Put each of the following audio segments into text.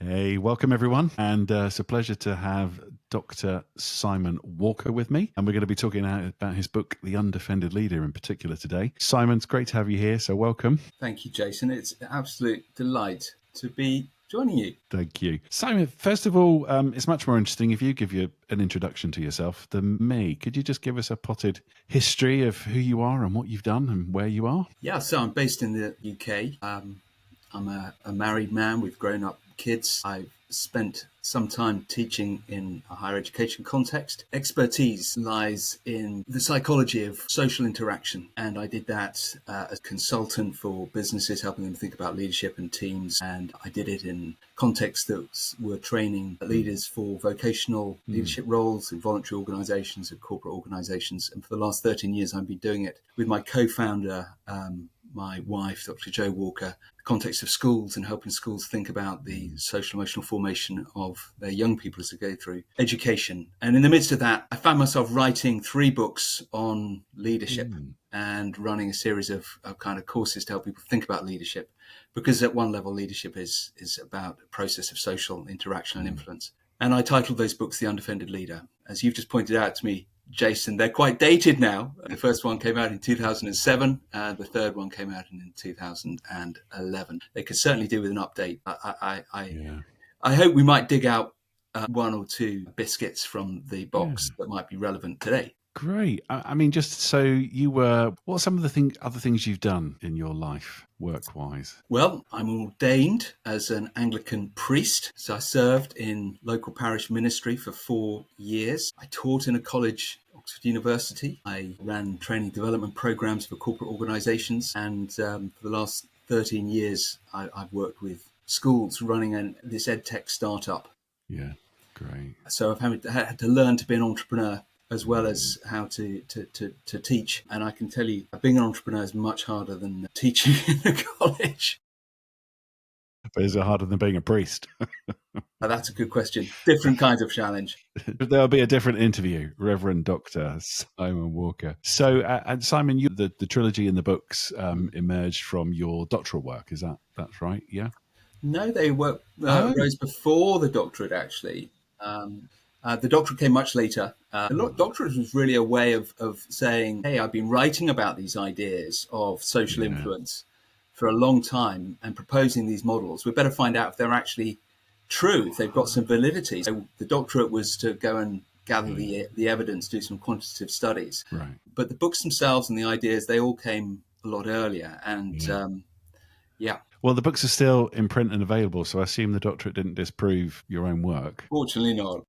Hey, welcome everyone. And it's a pleasure to have Dr. Simon Walker with me. And we're going to be talking about his book, The Undefended Leader, in particular today. Simon, it's great to have you here. So welcome. Thank you, Jason. It's an absolute delight to be joining you. Thank you. Simon, first of all, it's much more interesting if you give you an introduction to yourself than me. Could you just give us a potted history of who you are and what you've done and where you are? Yeah, so I'm based in the UK. I'm a married man with grown-up kids. I've spent some time teaching in a higher education context. Expertise lies in the psychology of social interaction, and I did that as a consultant for businesses, helping them think about leadership and teams, and I did it in contexts that were training leaders for vocational leadership roles in voluntary organisations and corporate organisations. And for the last 13 years, I've been doing it with my co-founder, my wife, Dr. Jo Walker, the context of schools and helping schools think about the social emotional formation of their young people as they go through education. And in the midst of that, I found myself writing 3 books on leadership and running a series of kind of courses to help people think about leadership. Because at one level, leadership is about a process of social interaction and influence. And I titled those books The Undefended Leader. As you've just pointed out to me, Jason, they're quite dated now. The first one came out in 2007, and the third one came out in 2011. They could certainly do with an update. I hope we might dig out 1 or 2 biscuits from the box that might be relevant today. Great. I mean, just so you were, what are some of the other things you've done in your life, work-wise? Well, I'm ordained as an Anglican priest. So I served in local parish ministry for 4 years. I taught in a college, Oxford University. I ran training development programs for corporate organisations. And for the last 13 years, I've worked with schools running this EdTech startup. Yeah, great. So I've had to learn to be an entrepreneur as well as how to teach. And I can tell you, being an entrepreneur is much harder than teaching in a college. But is it harder than being a priest? That's a good question. Different kinds of challenge. There'll be a different interview, Reverend Dr. Simon Walker. So, and Simon, the trilogy in the books emerged from your doctoral work. That's right? Yeah. No, they rose before the doctorate, actually. The doctorate came much later. The doctorate was really a way of saying, hey, I've been writing about these ideas of social influence for a long time and proposing these models. We better find out if they're actually true, if they've got some validity. So the doctorate was to go and gather the evidence, do some quantitative studies. Right. But the books themselves and the ideas, they all came a lot earlier. And Well, the books are still in print and available, so I assume the doctorate didn't disprove your own work. Fortunately not.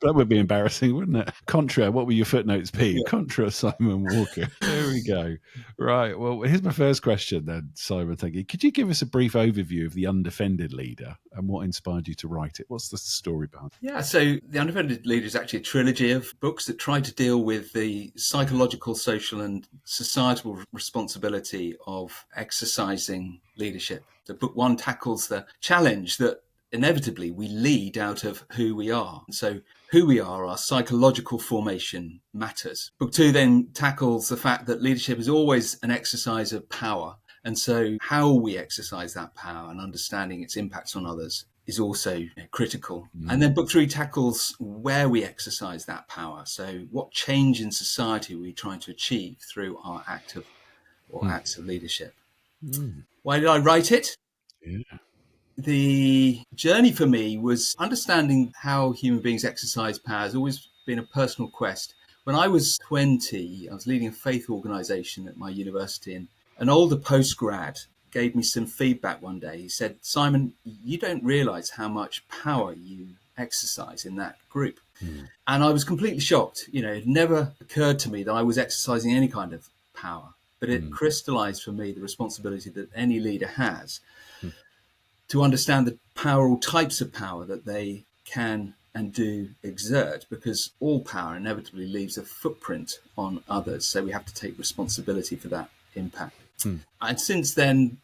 That would be embarrassing, wouldn't it? Contra, what will your footnotes be? Yeah. Contra Simon Walker. There we go. Right. Well, here's my first question then, Simon. Thank you. Could you give us a brief overview of The Undefended Leader and what inspired you to write it? What's the story behind it? Yeah, so The Undefended Leader is actually a trilogy of books that try to deal with the psychological, social, and societal responsibility of exercising leadership. So book 1 tackles the challenge that inevitably we lead out of who we are. So who we are, our psychological formation matters. Book 2 then tackles the fact that leadership is always an exercise of power. And so how we exercise that power and understanding its impacts on others is also critical. And then book 3 tackles where we exercise that power. So what change in society are we trying to achieve through our acts of leadership? Why did I write it? Yeah. The journey for me was understanding how human beings exercise power has always been a personal quest. When I was 20, I was leading a faith organisation at my university, and an older postgrad gave me some feedback one day. He said, Simon, you don't realise how much power you exercise in that group. And I was completely shocked. It had never occurred to me that I was exercising any kind of power, but it crystallised for me the responsibility that any leader has to understand the power, all types of power that they can and do exert, because all power inevitably leaves a footprint on others. So we have to take responsibility for that impact. And since then,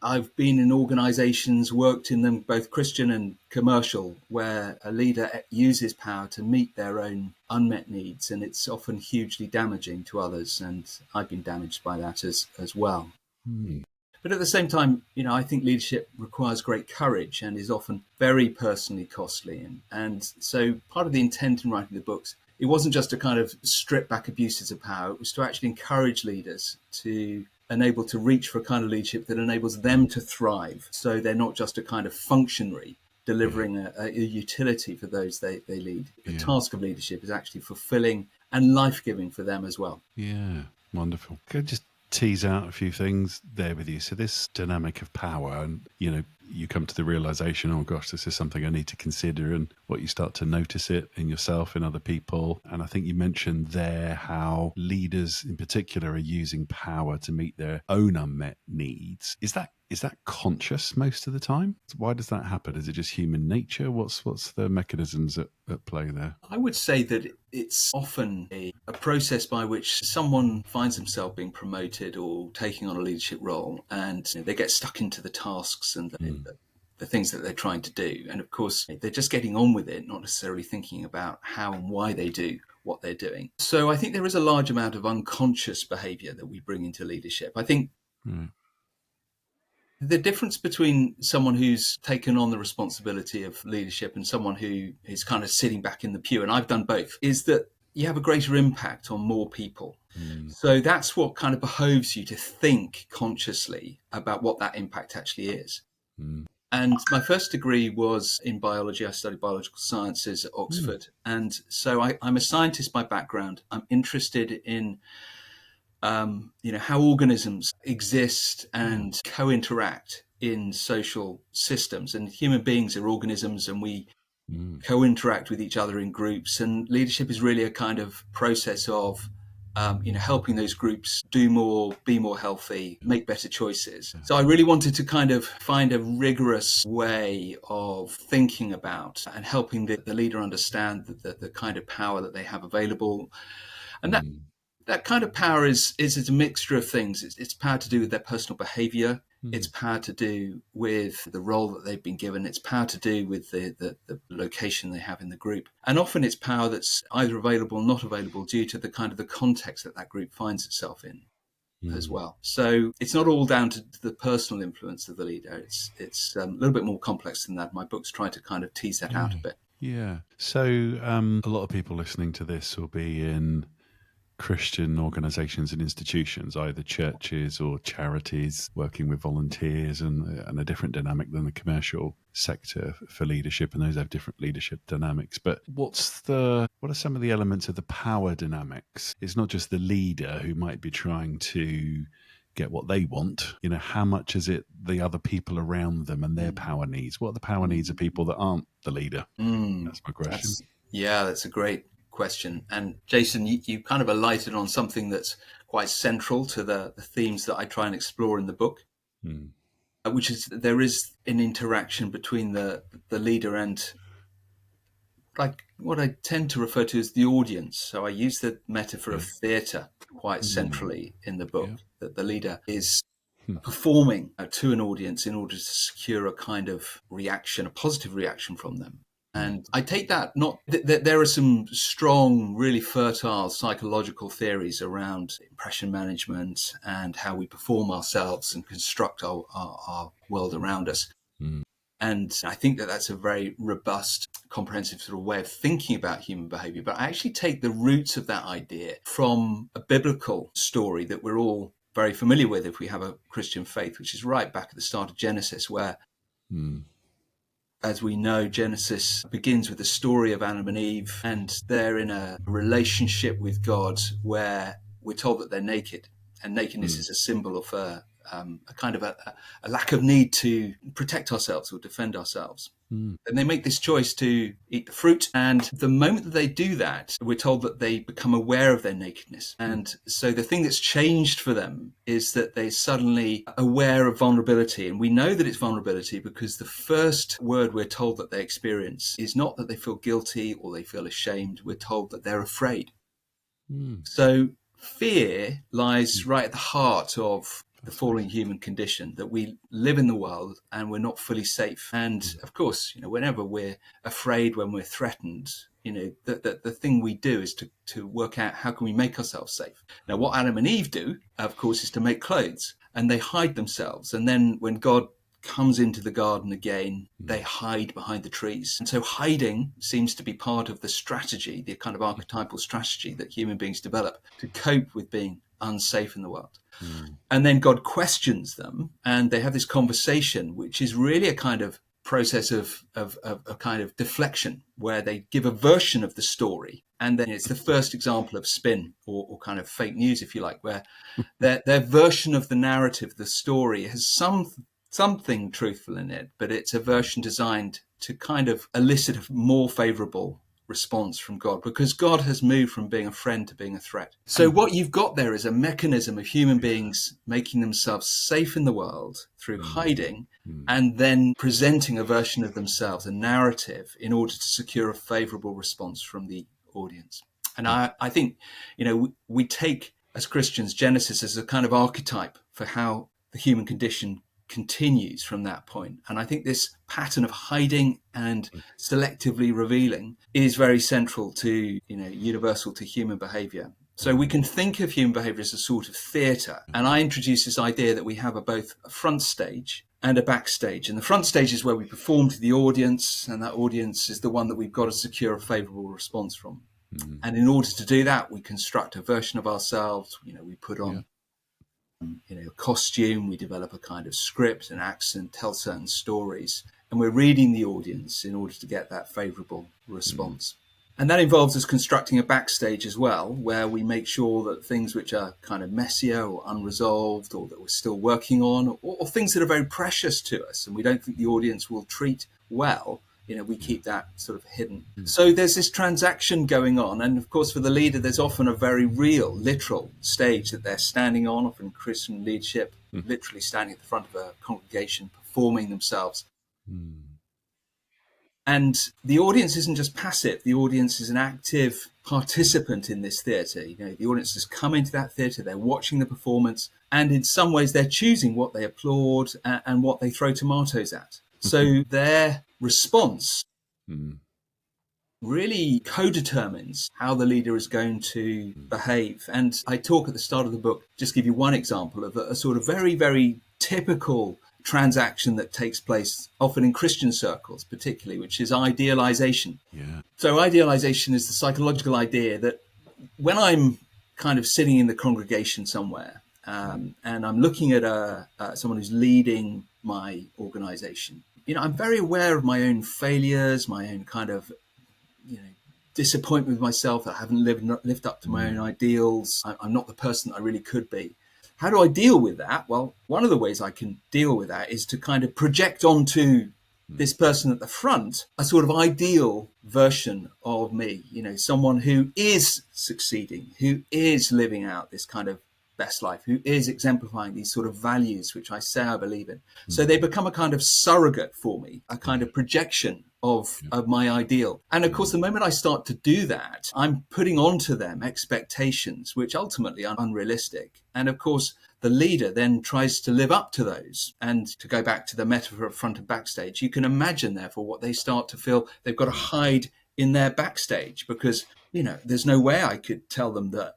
I've been in organizations, worked in them, both Christian and commercial, where a leader uses power to meet their own unmet needs. And it's often hugely damaging to others. And I've been damaged by that as well. But at the same time, I think leadership requires great courage and is often very personally costly. And so part of the intent in writing the books, it wasn't just to kind of strip back abuses of power, it was to actually encourage leaders to enable to reach for a kind of leadership that enables them to thrive. So they're not just a kind of functionary Yeah. delivering a utility for those they lead. The Yeah. task of leadership is actually fulfilling and life-giving for them as well. Yeah. Wonderful. Could I just tease out a few things there with you? So this dynamic of power, and you come to the realization, oh gosh, this is something I need to consider, and what you start to notice it in yourself, in other people. And I think you mentioned there how leaders in particular are using power to meet their own unmet needs. Is that conscious most of the time? Why does that happen? Is it just human nature? What's the mechanisms at play there? I would say that it's often a process by which someone finds himself being promoted or taking on a leadership role, and they get stuck into the tasks and the things that they're trying to do. And of course, they're just getting on with it, not necessarily thinking about how and why they do what they're doing. So I think there is a large amount of unconscious behavior that we bring into leadership. I think the difference between someone who's taken on the responsibility of leadership and someone who is kind of sitting back in the pew, and I've done both, is that you have a greater impact on more people. So that's what kind of behoves you to think consciously about what that impact actually is. And my first degree was in biology. I studied biological sciences at Oxford. And so I'm a scientist by background. I'm interested in how organisms exist and co-interact in social systems. And human beings are organisms, and we co-interact with each other in groups. And leadership is really a kind of process of helping those groups do more, be more healthy, make better choices. So I really wanted to kind of find a rigorous way of thinking about and helping the leader understand the kind of power that they have available. And that kind of power is a mixture of things. It's power to do with their personal behavior. It's power to do with the role that they've been given. It's power to do with the location they have in the group. And often it's power that's either available or not available due to the kind of the context that group finds itself in as well. So it's not all down to the personal influence of the leader. It's a little bit more complex than that. My books try to kind of tease that out a bit. Yeah. So a lot of people listening to this will be in Christian organizations and institutions, either churches or charities, working with volunteers, and a different dynamic than the commercial sector for leadership, and those have different leadership dynamics. But what are some of the elements of the power dynamics? It's not just the leader who might be trying to get what they want. How much is it the other people around them and their power needs? What are the power needs of people that aren't the leader? That's my question. That's a great question. And Jason, you kind of alighted on something that's quite central to the themes that I try and explore in the book, which is there is an interaction between the leader and like what I tend to refer to as the audience. So I use the metaphor of theatre quite centrally in the book, that the leader is performing to an audience in order to secure a kind of reaction, a positive reaction from them. And I take that there are some strong, really fertile psychological theories around impression management and how we perform ourselves and construct our world around us. And I think that's a very robust, comprehensive sort of way of thinking about human behavior. But I actually take the roots of that idea from a biblical story that we're all very familiar with if we have a Christian faith, which is right back at the start of Genesis, where as we know, Genesis begins with the story of Adam and Eve, and they're in a relationship with God where we're told that they're naked. And nakedness is a symbol of a kind of a lack of need to protect ourselves or defend ourselves. And they make this choice to eat the fruit. And the moment that they do that, we're told that they become aware of their nakedness. And so the thing that's changed for them is that they're suddenly aware of vulnerability. And we know that it's vulnerability because the first word we're told that they experience is not that they feel guilty or they feel ashamed. We're told that they're afraid. So fear lies right at the heart of the fallen human condition, that we live in the world and we're not fully safe. And of course, whenever we're afraid, when we're threatened, the thing we do is to work out how can we make ourselves safe. Now, what Adam and Eve do, of course, is to make clothes. and they hide themselves. And then when God comes into the garden again, they hide behind the trees. And so hiding seems to be part of the strategy, the kind of archetypal strategy that human beings develop to cope with being unsafe in the world. And then God questions them, and they have this conversation, which is really a kind of process of a kind of deflection, where they give a version of the story. And then it's the first example of spin or kind of fake news, if you like, where their version of the narrative, the story, has something truthful in it, but it's a version designed to kind of elicit a more favorable response from God, because God has moved from being a friend to being a threat. So what you've got there is a mechanism of human beings making themselves safe in the world through hiding, and then presenting a version of themselves, a narrative, in order to secure a favorable response from the audience. And I think, we take, as Christians, Genesis as a kind of archetype for how the human condition continues from that point. And I think this pattern of hiding and selectively revealing is very central to, universal to human behavior. So we can think of human behavior as a sort of theatre. And I introduce this idea that we have both a front stage and a backstage. And the front stage is where we perform to the audience, and that audience is the one that we've got to secure a favourable response from. And in order to do that, we construct a version of ourselves. We put on a costume, we develop a kind of script and accent, tell certain stories, and we're reading the audience in order to get that favorable response. And that involves us constructing a backstage as well, where we make sure that things which are kind of messier or unresolved, or that we're still working on, or things that are very precious to us and we don't think the audience will treat well, we keep that sort of hidden. So there's this transaction going on. And of course, for the leader, there's often a very real, literal stage that they're standing on, often Christian leadership, literally standing at the front of a congregation, performing themselves. And the audience isn't just passive. The audience is an active participant in this theatre. The audience has come into that theatre, they're watching the performance, and in some ways they're choosing what they applaud and what they throw tomatoes at. So their response really co-determines how the leader is going to behave. And I talk at the start of the book, just give you one example of a sort of very, very typical transaction that takes place often in Christian circles, particularly, which is idealization. So idealization is the psychological idea that when I'm kind of sitting in the congregation somewhere, and I'm looking at someone who's leading my organization, I'm very aware of my own failures, my own kind of, disappointment with myself, that I haven't lived up to my own ideals. I'm not the person that I really could be. How do I deal with that? Well, one of the ways I can deal with that is to kind of project onto this person at the front a sort of ideal version of me, someone who is succeeding, who is living out this kind of best life, who is exemplifying these sort of values which I say I believe in. So they become a kind of surrogate for me, a kind of projection of my ideal. And of course, the moment I start to do that, I'm putting onto them expectations which ultimately are unrealistic. And of course, the leader then tries to live up to those. And to go back to the metaphor of front and backstage, you can imagine, therefore, what they start to feel they've got to hide in their backstage, because there's no way I could tell them that,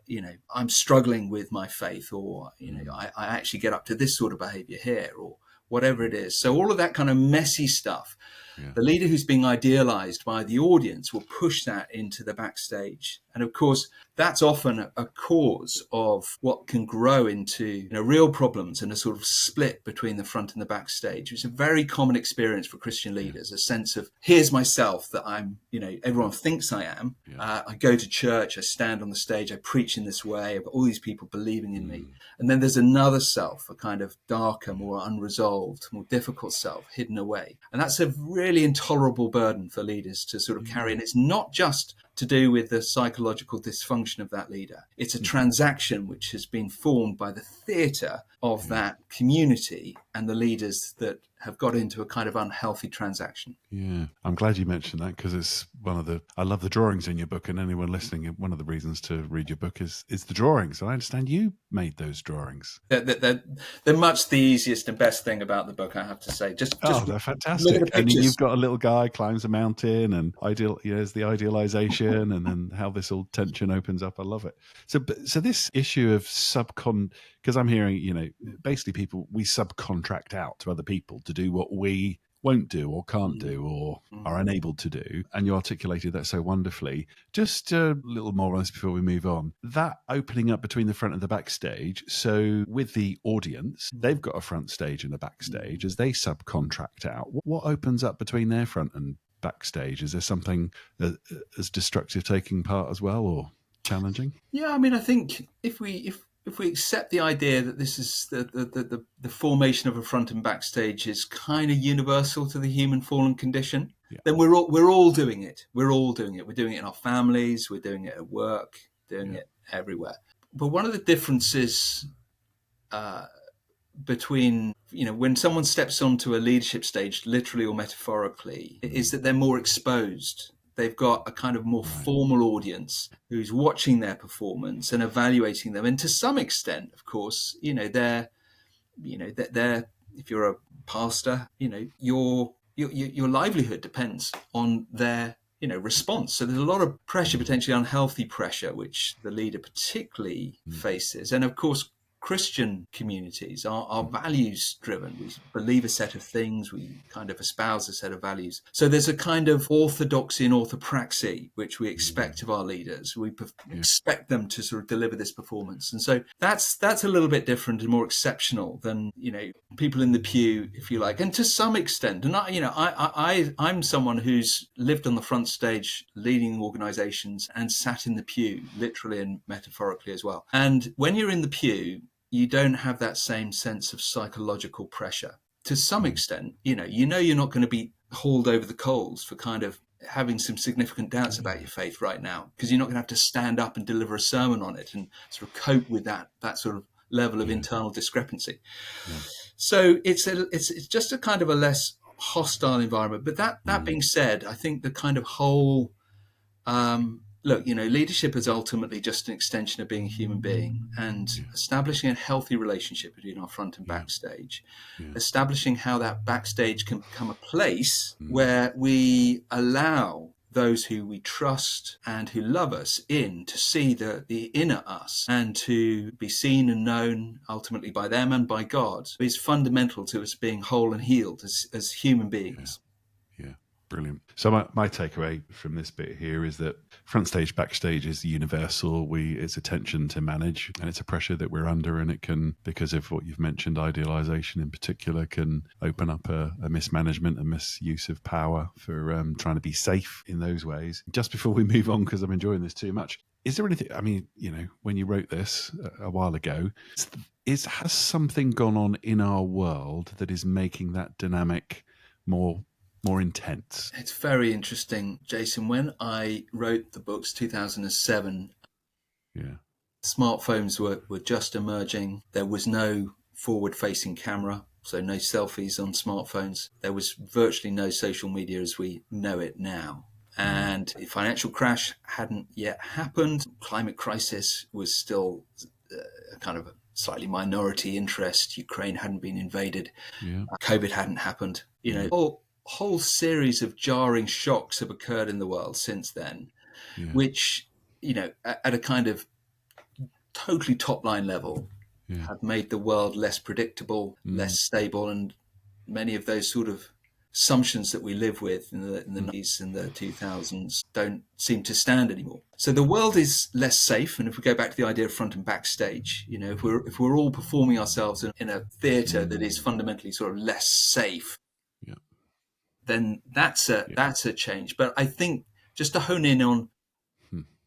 I'm struggling with my faith, or, I actually get up to this sort of behavior here, or whatever it is. So all of that kind of messy stuff, the leader who's being idealized by the audience will push that into the backstage. And of course, that's often a cause of what can grow into real problems and a sort of split between the front and the backstage, which is a very common experience for Christian leaders, a sense of, here's myself that I'm, everyone thinks I am. I go to church, I stand on the stage, I preach in this way, I've got all these people believing in me. And then there's another self, a kind of darker, more unresolved, more difficult self hidden away. And that's a really intolerable burden for leaders to sort of carry. And it's not just to do with the psychological dysfunction of that leader. It's a transaction which has been formed by the theatre of that community and the leaders that have got into a kind of unhealthy transaction. Yeah, I'm glad you mentioned that, because it's I love the drawings in your book, and anyone listening, one of the reasons to read your book is the drawings. I understand you made those drawings. They're much the easiest and best thing about the book, I have to say. Just they're fantastic. look at the And pictures. you've got a little guy climbs a mountain, and there's the idealization. tension, and then how this all tension opens up. I love it. So this issue of because I'm hearing, basically we subcontract out to other people to do what we won't do or can't do or are unable to do. And you articulated that so wonderfully. Just a little more on this before we move on. That opening up between the front and the backstage. So with the audience, they've got a front stage and a backstage as they subcontract out. What opens up between their front and backstage? Is there something as destructive taking part as well, or challenging? Yeah, I mean, I think if we accept the idea that this is the formation of a front and backstage is kind of universal to the human fallen condition, then we're all doing it. We're all doing it. We're doing it in our families. We're doing it at work. Doing it everywhere. But one of the differences between when someone steps onto a leadership stage, literally or metaphorically, is that they're more exposed. They've got a kind of more formal audience who's watching their performance and evaluating them. And to some extent, of course, they're if you're a pastor, your livelihood depends on their response. So there's a lot of pressure, potentially unhealthy pressure, which the leader particularly faces. And of course, Christian communities are values driven. We believe a set of things, we kind of espouse a set of values. So there's a kind of orthodoxy and orthopraxy which we expect of our leaders. We expect them to sort of deliver this performance. And so that's a little bit different and more exceptional than people in the pew, if you like. And to some extent, and I'm someone who's lived on the front stage leading organizations and sat in the pew, literally and metaphorically as well. And when you're in the pew, you don't have that same sense of psychological pressure. To some extent, you're not going to be hauled over the coals for kind of having some significant doubts about your faith right now, because you're not going to have to stand up and deliver a sermon on it and sort of cope with that sort of level of internal discrepancy. So it's just a kind of a less hostile environment. But that being said, I think the kind of whole leadership is ultimately just an extension of being a human being, and establishing a healthy relationship between our front and backstage, establishing how that backstage can become a place where we allow those who we trust and who love us in to see the inner us and to be seen and known ultimately by them and by God is fundamental to us being whole and healed as human beings. Brilliant. So my takeaway from this bit here is that front stage, backstage is universal. It's a tension to manage, and it's a pressure that we're under, and it can, because of what you've mentioned, idealization in particular, can open up a mismanagement and misuse of power for trying to be safe in those ways. Just before we move on, because I'm enjoying this too much, is there anything, when you wrote this a while ago, has something gone on in our world that is making that dynamic more intense? It's very interesting, Jason. When I wrote the books, 2007, smartphones were just emerging. There was no forward-facing camera, so no selfies on smartphones. There was virtually no social media as we know it now. And the financial crash hadn't yet happened. Climate crisis was still a kind of a slightly minority interest. Ukraine hadn't been invaded. COVID hadn't happened. Whole series of jarring shocks have occurred in the world since then, which, at a kind of totally top line level, have made the world less predictable, less stable, and many of those sort of assumptions that we live with in the 90s and the 2000s don't seem to stand anymore. So the world is less safe. And if we go back to the idea of front and backstage, if we're all performing ourselves in a theatre that is fundamentally sort of less safe, then that's a change. But I think, just to hone in on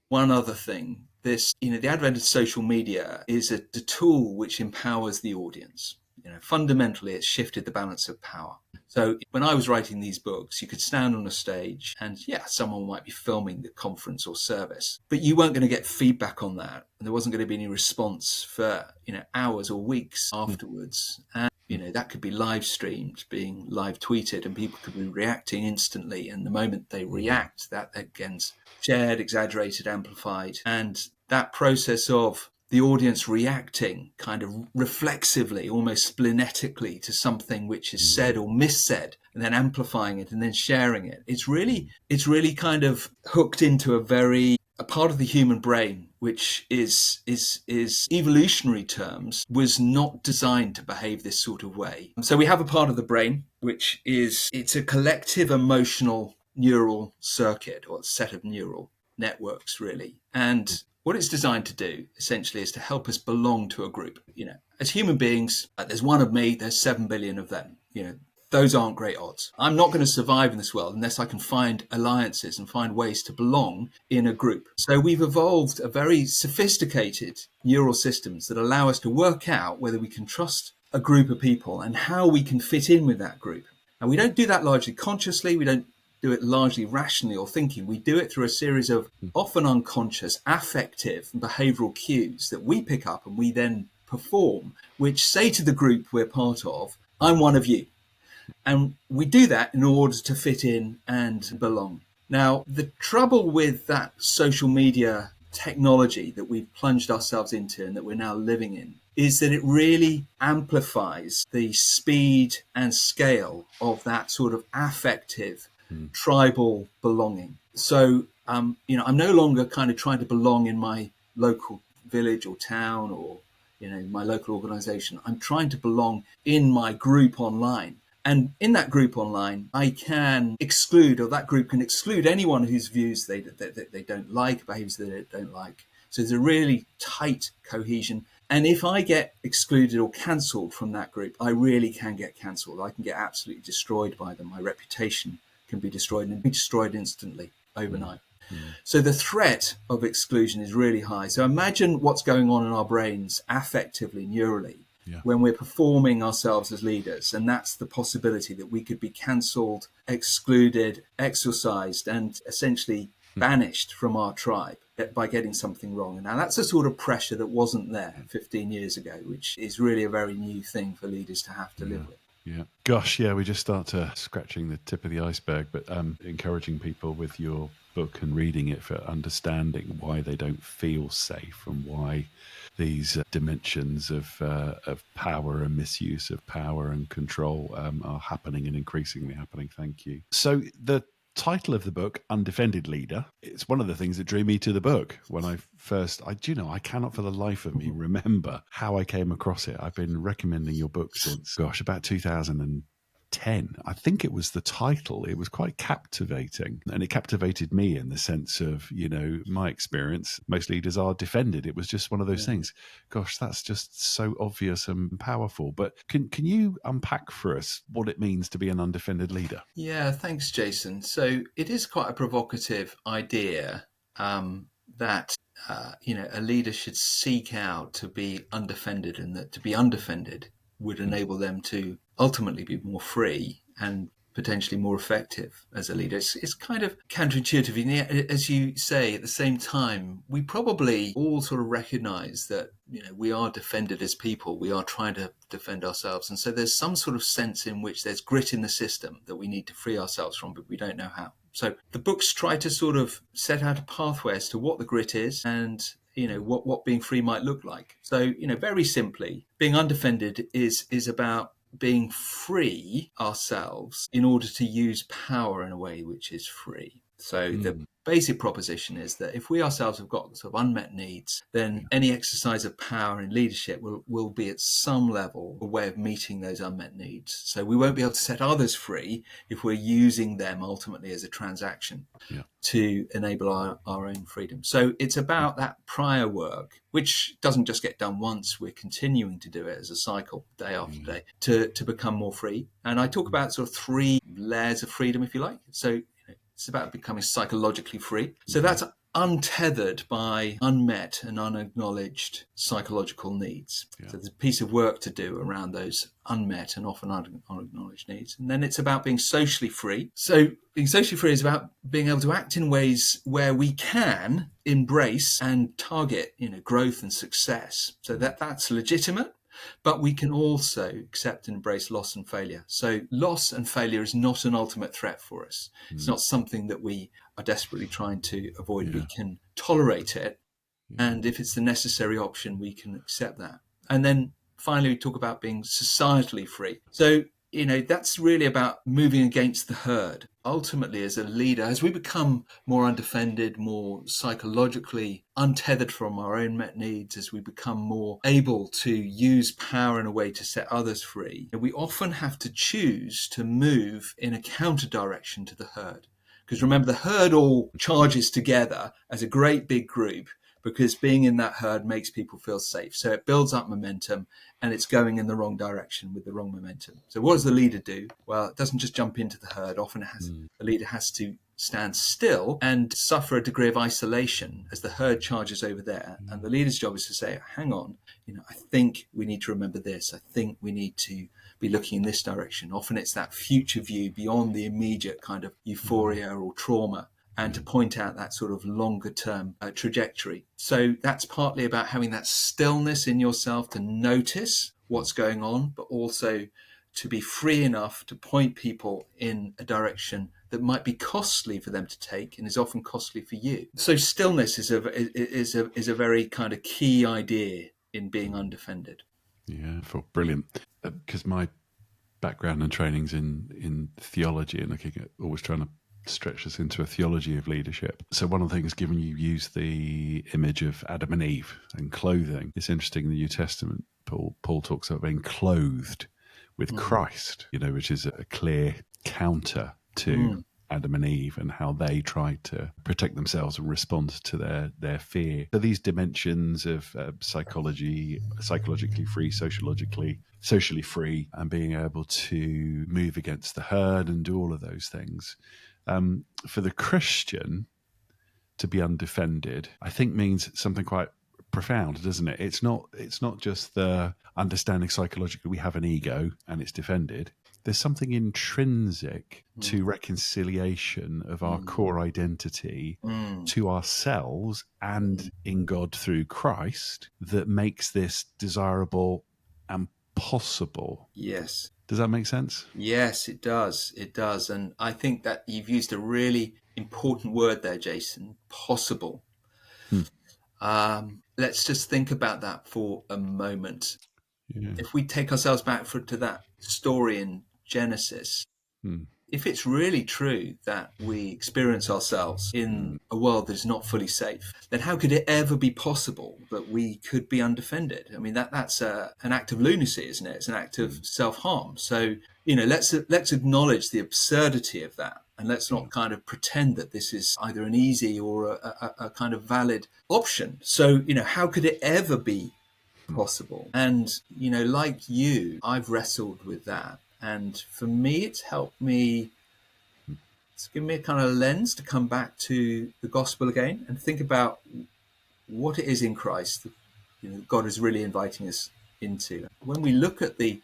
one other thing, the advent of social media is a tool which empowers the audience. Fundamentally, it's shifted the balance of power. So when I was writing these books, you could stand on a stage and someone might be filming the conference or service, but you weren't going to get feedback on that. And there wasn't going to be any response for, hours or weeks afterwards. And, that could be live streamed, being live tweeted, and people could be reacting instantly. And the moment they react, that gets shared, exaggerated, amplified. And that process of the audience reacting kind of reflexively, almost splenetically to something which is said or missaid and then amplifying it and then sharing it. It's really kind of hooked into a part of the human brain which is evolutionary terms was not designed to behave this sort of way. So we have a part of the brain which it's a collective emotional neural circuit, or a set of neural networks, really. And what it's designed to do essentially is to help us belong to a group. As human beings, there's one of me, there's 7 billion of them. Those aren't great odds. I'm not going to survive in this world unless I can find alliances and find ways to belong in a group. So we've evolved a very sophisticated neural systems that allow us to work out whether we can trust a group of people and how we can fit in with that group. And we don't do that largely consciously. We don't do it largely rationally or thinking. We do it through a series of often unconscious, affective and behavioral cues that we pick up and we then perform, which say to the group we're part of, I'm one of you. And we do that in order to fit in and belong. Now, the trouble with that social media technology that we've plunged ourselves into and that we're now living in is that it really amplifies the speed and scale of that sort of affective tribal belonging. So, I'm no longer kind of trying to belong in my local village or town or, my local organization. I'm trying to belong in my group online. And in that group online, I can exclude, or that group can exclude anyone whose views they don't like, behaviors that they don't like. So there's a really tight cohesion. And if I get excluded or cancelled from that group, I really can get cancelled. I can get absolutely destroyed by them. My reputation can be destroyed and be destroyed instantly, overnight. So the threat of exclusion is really high. So imagine what's going on in our brains affectively, neurally, when we're performing ourselves as leaders. And that's the possibility that we could be cancelled, excluded, exorcised, and essentially banished from our tribe by getting something wrong. And now that's a sort of pressure that wasn't there 15 years ago, which is really a very new thing for leaders to have to live with. Yeah. Gosh, yeah, we just start scratching the tip of the iceberg, but encouraging people with your book and reading it for understanding why they don't feel safe and why these dimensions of power and misuse of power and control are happening and increasingly happening. Thank you. So the title of the book, Undefended Leader, it's one of the things that drew me to the book when I cannot for the life of me remember how I came across it. I've been recommending your book since, about 2010. I think it was the title. It was quite captivating, and it captivated me in the sense of, my experience, most leaders are defended. It was just one of those things. Gosh, that's just so obvious and powerful. But can you unpack for us what it means to be an undefended leader? Yeah, thanks, Jason. So it is quite a provocative idea that a leader should seek out to be undefended, and that to be undefended would enable them to ultimately be more free and potentially more effective as a leader. It's kind of counterintuitive. And yet, as you say, at the same time, we probably all sort of recognize that, we are defended as people. We are trying to defend ourselves. And so there's some sort of sense in which there's grit in the system that we need to free ourselves from, but we don't know how. So the books try to sort of set out a pathway as to what the grit is and what being free might look like. So, very simply, being undefended is about being free ourselves in order to use power in a way which is free. So the basic proposition is that if we ourselves have got sort of unmet needs, then any exercise of power in leadership will be at some level a way of meeting those unmet needs. So we won't be able to set others free if we're using them ultimately as a transaction to enable our own freedom. So it's about that prior work, which doesn't just get done once. We're continuing to do it as a cycle, day after day, to become more free. And I talk about sort of 3 layers of freedom, if you like. So it's about becoming psychologically free. So that's untethered by unmet and unacknowledged psychological needs. So there's a piece of work to do around those unmet and often unacknowledged needs. And then it's about being socially free. So being socially free is about being able to act in ways where we can embrace and target, growth and success. So that's legitimate. But we can also accept and embrace loss and failure. So loss and failure is not an ultimate threat for us. It's not something that we are desperately trying to avoid. We can tolerate it. And if it's the necessary option, we can accept that. And then finally, we talk about being societally free. So, that's really about moving against the herd. Ultimately, as a leader, as we become more undefended, more psychologically untethered from our own met needs, as we become more able to use power in a way to set others free, we often have to choose to move in a counter direction to the herd. Because remember, the herd all charges together as a great big group, because being in that herd makes people feel safe. So it builds up momentum, and it's going in the wrong direction with the wrong momentum. So what does the leader do? Well, it doesn't just jump into the herd. Often the leader has to stand still and suffer a degree of isolation as the herd charges over there. And the leader's job is to say, hang on, I think we need to remember this. I think we need to be looking in this direction. Often it's that future view beyond the immediate kind of euphoria or trauma, and to point out that sort of longer term trajectory. So that's partly about having that stillness in yourself to notice what's going on, but also to be free enough to point people in a direction that might be costly for them to take and is often costly for you. So stillness is a very kind of key idea in being undefended. Yeah, brilliant. Because my background and training's in theology, and looking at always trying to stretch us into a theology of leadership. So one of the things, given you use the image of Adam and Eve and clothing, it's interesting in the New Testament, Paul talks about being clothed with Christ, which is a clear counter to Adam and Eve and how they tried to protect themselves and respond to their fear. So these dimensions of psychologically free, socially free, and being able to move against the herd and do all of those things. For the Christian to be undefended, I think means something quite profound, doesn't it? It's not just the understanding psychologically we have an ego and it's defended. There's something intrinsic to reconciliation of our core identity to ourselves and in God through Christ that makes this desirable and possible. Yes. Does that make sense? Yes, it does. It does. And I think that you've used a really important word there, Jason, possible. Let's just think about that for a moment. Yeah. If we take ourselves back to that story in Genesis, if it's really true that we experience ourselves in a world that is not fully safe, then how could it ever be possible that we could be undefended? I mean, that's an act of lunacy, isn't it? It's an act of self-harm. So, let's acknowledge the absurdity of that. And let's not kind of pretend that this is either an easy or a kind of valid option. So, how could it ever be possible? And, like you, I've wrestled with that. And for me, it's given me a kind of lens to come back to the gospel again and think about what it is in Christ that God is really inviting us into. When we look at the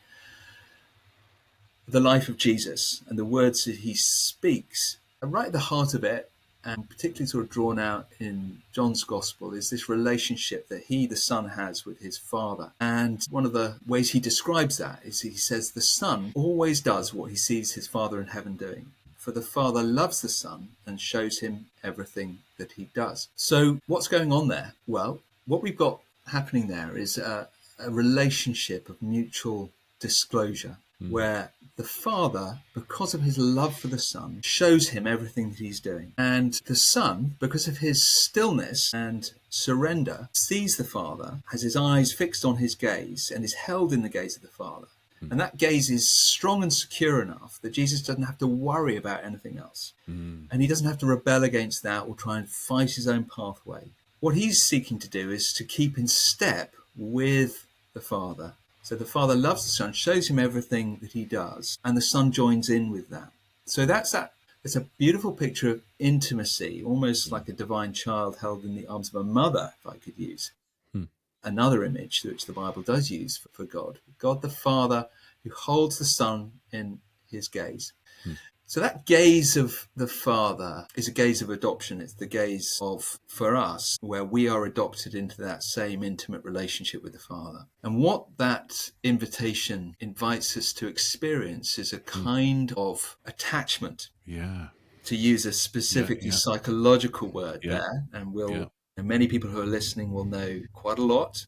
life of Jesus and the words that he speaks, right at the heart of it, and particularly sort of drawn out in John's gospel, is this relationship that he, the Son, has with his Father. And one of the ways he describes that is he says the Son always does what he sees his Father in heaven doing. For the Father loves the Son and shows him everything that he does. So what's going on there? Well, what we've got happening there is a relationship of mutual disclosure, where the Father, because of his love for the Son, shows him everything that he's doing. And the Son, because of his stillness and surrender, sees the Father, has his eyes fixed on his gaze, and is held in the gaze of the Father. And that gaze is strong and secure enough that Jesus doesn't have to worry about anything else. And he doesn't have to rebel against that or try and fight his own pathway. What he's seeking to do is to keep in step with the Father. So the Father loves the Son, shows him everything that he does, and the Son joins in with that. So that's that. It's a beautiful picture of intimacy, almost like a divine child held in the arms of a mother, if I could use another image which the Bible does use for God. God the Father who holds the Son in his gaze. So that gaze of the Father is a gaze of adoption. It's the gaze of, for us, where we are adopted into that same intimate relationship with the Father. And what that invitation invites us to experience is a kind of attachment. Yeah. To use a specifically psychological word there, and and many people who are listening will know quite a lot.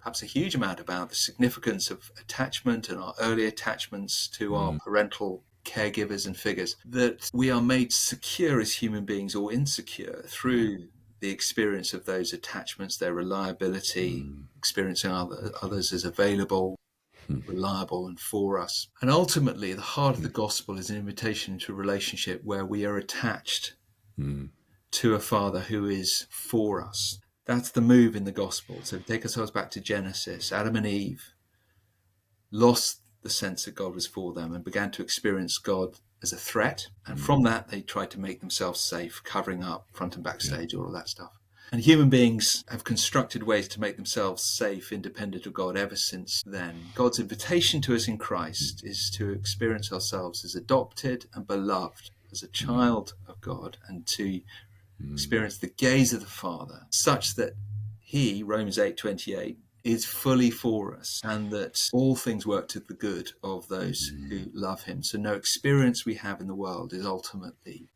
perhaps a huge amount about the significance of attachment and our early attachments to our parental caregivers and figures, that we are made secure as human beings or insecure through the experience of those attachments, their reliability, experiencing others as available, reliable and for us. And ultimately, the heart of the gospel is an invitation to a relationship where we are attached to a Father who is for us. That's the move in the gospel. So take ourselves back to Genesis. Adam and Eve lost the sense that God was for them and began to experience God as a threat. And from that, they tried to make themselves safe, covering up front and backstage, all of that stuff. And human beings have constructed ways to make themselves safe, independent of God ever since then. God's invitation to us in Christ is to experience ourselves as adopted and beloved, as a child of God, and to experience the gaze of the Father, such that he, Romans 8:28, is fully for us, and that all things work to the good of those who love him. So no experience we have in the world is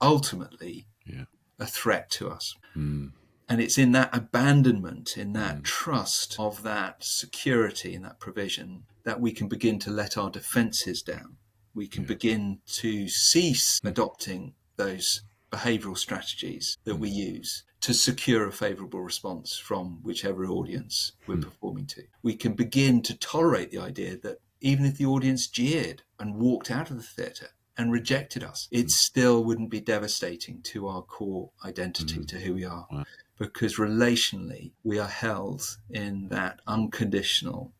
ultimately a threat to us. And it's in that abandonment, in that trust of that security and that provision, that we can begin to let our defenses down. We can begin to cease adopting those behavioral strategies that we use to secure a favorable response from whichever audience we're performing to. We can begin to tolerate the idea that even if the audience jeered and walked out of the theatre and rejected us, it still wouldn't be devastating to our core identity, to who we are. Wow. Because relationally, we are held in that unconditional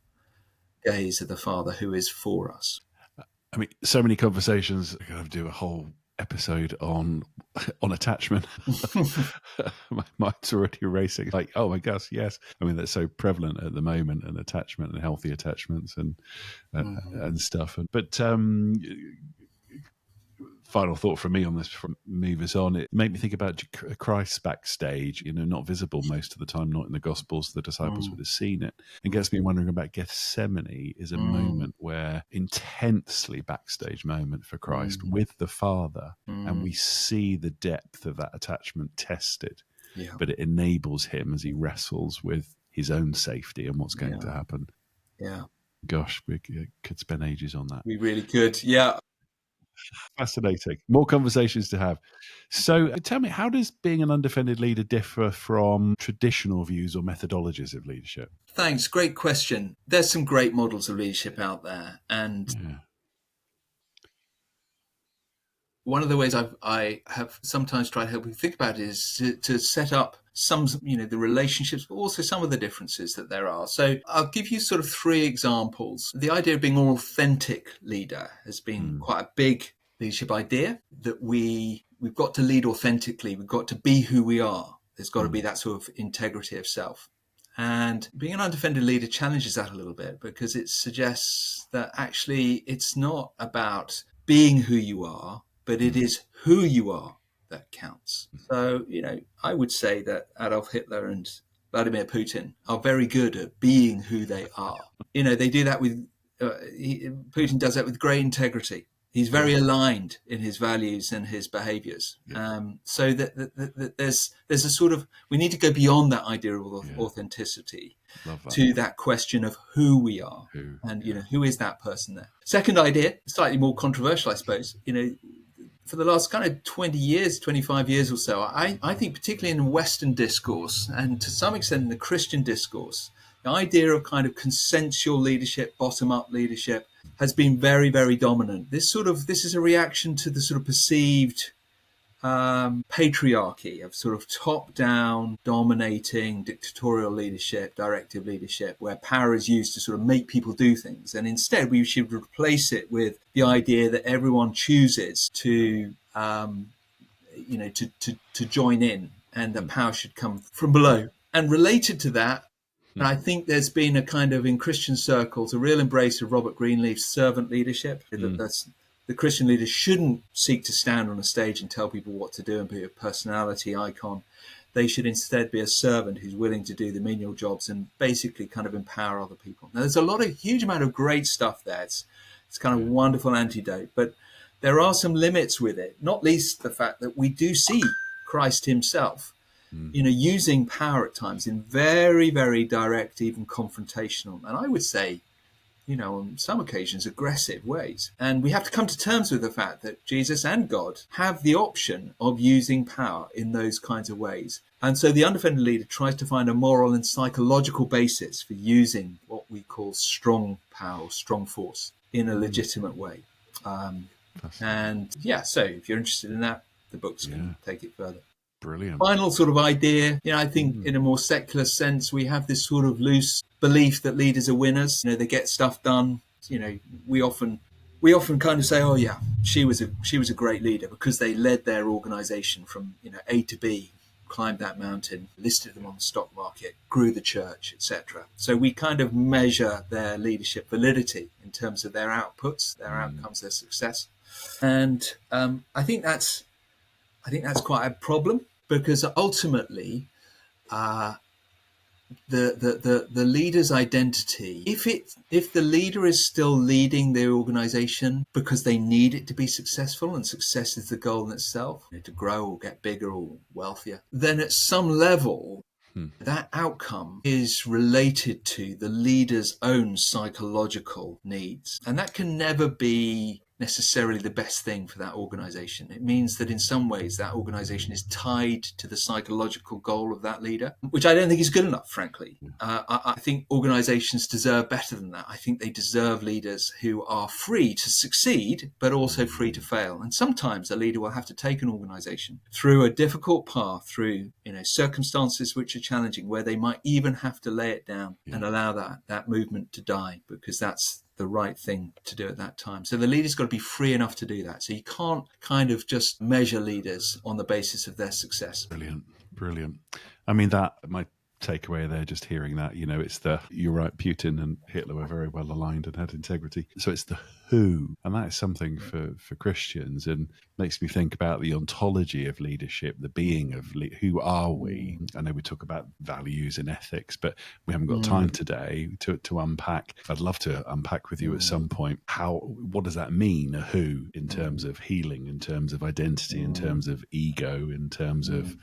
gaze of the Father who is for us. I mean, so many conversations. I could do a whole episode on attachment. My mind's already racing. Like, oh my gosh, yes. I mean, that's so prevalent at the moment, and attachment and healthy attachments and stuff. But final thought from me on this, from move us on, it made me think about Christ backstage, not visible most of the time, not in the Gospels. The disciples would have seen it, and gets me wondering about Gethsemane. Is a moment where intensely backstage moment for Christ with the Father, and we see the depth of that attachment tested, but it enables him as he wrestles with his own safety and what's going to happen. Gosh, we could spend ages on that. We really could. Fascinating. More conversations to have. So tell me, how does being an undefended leader differ from traditional views or methodologies of leadership? Thanks. Great question. There's some great models of leadership out there. And one of the ways I have sometimes tried to help people think about it is to set up some, the relationships, but also some of the differences that there are. So I'll give you sort of 3 examples. The idea of being an authentic leader has been quite a big leadership idea, that we've got to lead authentically. We've got to be who we are. There's got to be that sort of integrity of self. And being an undefended leader challenges that a little bit, because it suggests that actually it's not about being who you are, but it is who you are that counts. So, I would say that Adolf Hitler and Vladimir Putin are very good at being who they are. They do that with, Putin does that with great integrity. He's very aligned in his values and his behaviors. So that there's a sort of, we need to go beyond that idea of authenticity to that question of who we are. Who is that person there? Second idea, slightly more controversial, I suppose, for the last kind of 20 years, 25 years or so, I think particularly in Western discourse, and to some extent in the Christian discourse, the idea of kind of consensual leadership, bottom-up leadership, has been very, very dominant. This is a reaction to the sort of perceived patriarchy of sort of top-down, dominating, dictatorial leadership, directive leadership, where power is used to sort of make people do things. And instead, we should replace it with the idea that everyone chooses to join in, and that power should come from below. And related to that, and I think there's been a kind of, in Christian circles, a real embrace of Robert Greenleaf's servant leadership. The Christian leader shouldn't seek to stand on a stage and tell people what to do and be a personality icon. They should instead be a servant who's willing to do the menial jobs and basically kind of empower other people. Now, there's a huge amount of great stuff there. It's kind of a wonderful antidote, but there are some limits with it, not least the fact that we do see Christ himself using power at times in very, very direct, even confrontational, and I would say, on some occasions, aggressive ways. And we have to come to terms with the fact that Jesus and God have the option of using power in those kinds of ways. And so the undefended leader tries to find a moral and psychological basis for using what we call strong power, strong force, in a legitimate way. So if you're interested in that, the books can take it further. Brilliant. Final sort of idea, I think in a more secular sense, we have this sort of loose belief that leaders are winners. They get stuff done. We often kind of say, oh yeah, she was a great leader because they led their organization from A to B, climbed that mountain, listed them on the stock market, grew the church, etc. So we kind of measure their leadership validity in terms of their outputs, their outcomes, their success. And I think that's quite a problem, because ultimately the leader's identity, if the leader is still leading their organization because they need it to be successful, and success is the goal in itself, to grow or get bigger or wealthier, then at some level that outcome is related to the leader's own psychological needs, and that can never be necessarily the best thing for that organization. It means that in some ways that organization is tied to the psychological goal of that leader, which I don't think is good enough, frankly. I think organizations deserve better than that. I think they deserve leaders who are free to succeed, but also free to fail. And sometimes a leader will have to take an organization through a difficult path, through circumstances which are challenging, where they might even have to lay it down and allow that movement to die, because that's the right thing to do at that time. So the leader's got to be free enough to do that. So you can't kind of just measure leaders on the basis of their success. Brilliant. I mean, that my takeaway there, just hearing that, you're right, Putin and Hitler were very well aligned and had integrity. So it's the who, and that is something for Christians, and makes me think about the ontology of leadership, the being of who are we. I know we talk about values and ethics, but we haven't got time today to unpack. I'd love to unpack with you at some point what does that mean, a who, in terms of healing, in terms of identity, in terms of ego, in terms of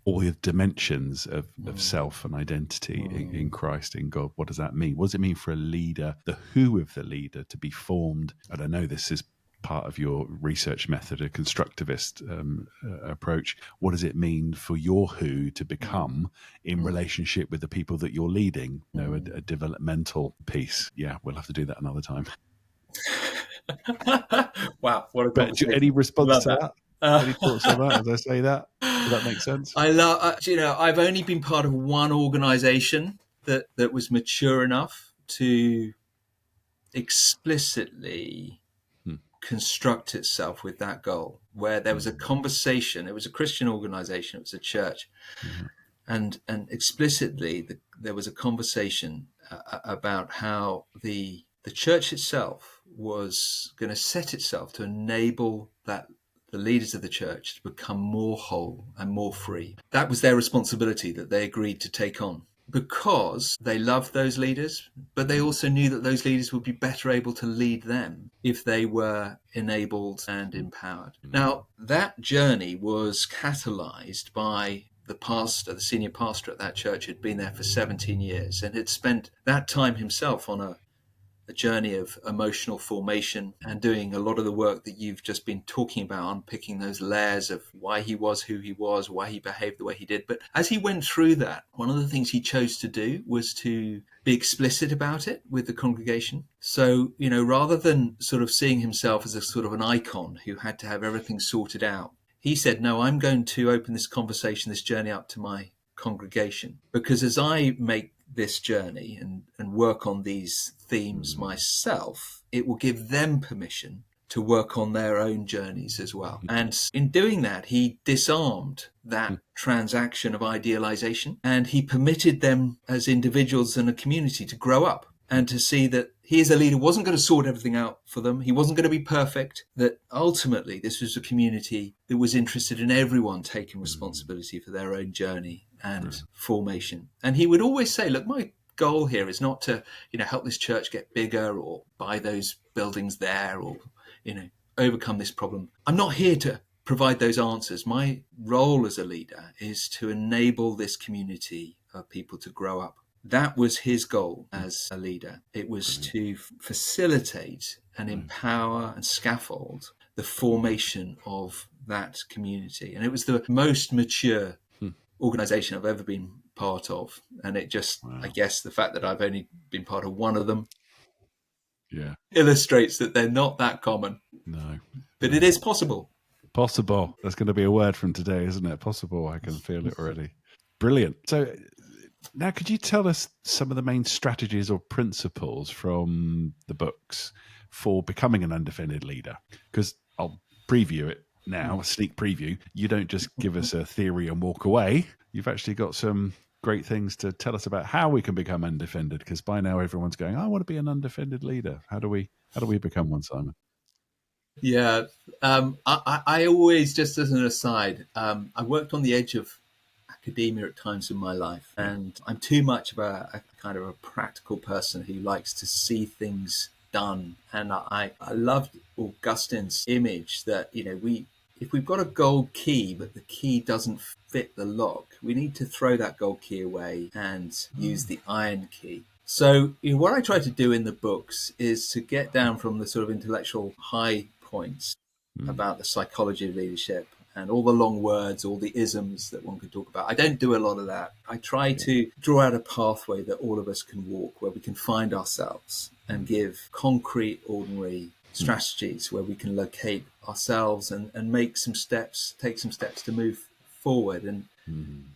all the dimensions of self and identity in Christ, in God. What does that mean? What does it mean for a leader, the who of the leader, to be formed? And I know this is part of your research method, a constructivist approach. What does it mean for your who to become in relationship with the people that you're leading? A developmental piece. Yeah, we'll have to do that another time. Wow, what a conversation. Any response to that? Any thoughts on that as I say that? Does that make sense? I love, I've only been part of one organization that was mature enough to explicitly construct itself with that goal, where there was a conversation. It was a Christian organization, it was a church, and explicitly there was a conversation about how the church itself was going to set itself to enable the leaders of the church to become more whole and more free. That was their responsibility that they agreed to take on, because they loved those leaders, but they also knew that those leaders would be better able to lead them if they were enabled and empowered. Now, that journey was catalyzed by the senior pastor at that church, had been there for 17 years and had spent that time himself on a journey of emotional formation and doing a lot of the work that you've just been talking about, unpicking those layers of why he was who he was, why he behaved the way he did. But as he went through that, one of the things he chose to do was to be explicit about it with the congregation. So, rather than sort of seeing himself as a sort of an icon who had to have everything sorted out, he said, no, I'm going to open this conversation, this journey up to my congregation, because as I make this journey and work on these themes myself, it will give them permission to work on their own journeys as well. And in doing that, he disarmed that transaction of idealization, and he permitted them as individuals and a community to grow up and to see that he as a leader wasn't going to sort everything out for them. He wasn't going to be perfect, that ultimately this was a community that was interested in everyone taking responsibility for their own journey and formation. And he would always say, look, my goal here is not to, help this church get bigger or buy those buildings there or, overcome this problem. I'm not here to provide those answers. My role as a leader is to enable this community of people to grow up. That was his goal as a leader. It was to facilitate and empower and scaffold the formation of that community. And it was the most mature organization I've ever been part of. And it just, I guess the fact that I've only been part of one of them illustrates that they're not that common. No. But it is possible. Possible. That's going to be a word from today, isn't it? Possible. I can feel it already. Brilliant. So now could you tell us some of the main strategies or principles from the books for becoming an undefended leader? Because I'll preview it now, a sneak preview. You don't just give us a theory and walk away. You've actually got some great things to tell us about how we can become undefended, because by now everyone's going, I want to be an undefended leader. How do we become one, Simon? Yeah. I always, just as an aside, I worked on the edge of academia at times in my life, and I'm too much of a kind of a practical person who likes to see things done. And I loved Augustine's image that, if we've got a gold key, but the key doesn't fit the lock, we need to throw that gold key away and use the iron key. So what I try to do in the books is to get down from the sort of intellectual high points about the psychology of leadership and all the long words, all the isms that one could talk about. I don't do a lot of that. I try to draw out a pathway that all of us can walk, where we can find ourselves and give concrete, ordinary strategies where we can locate ourselves and take some steps to move forward. And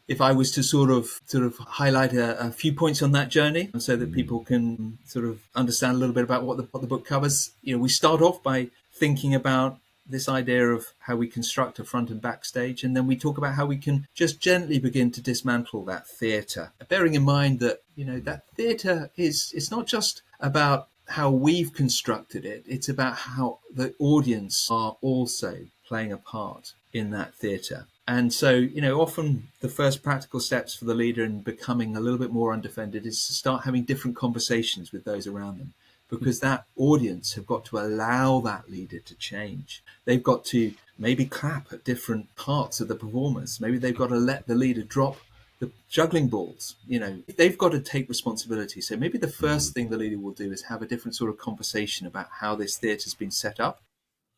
if I was to sort of highlight a few points on that journey, so that people can sort of understand a little bit about what the book covers, we start off by thinking about this idea of how we construct a front and backstage, and then we talk about how we can just gently begin to dismantle that theatre, bearing in mind that that theatre it's not just about how we've constructed it, it's about how the audience are also playing a part in that theatre. And so, often the first practical steps for the leader in becoming a little bit more undefended is to start having different conversations with those around them, because that audience have got to allow that leader to change. They've got to maybe clap at different parts of the performance. Maybe they've got to let the leader drop the juggling balls. They've got to take responsibility. So maybe the first thing the leader will do is have a different sort of conversation about how this theatre's been set up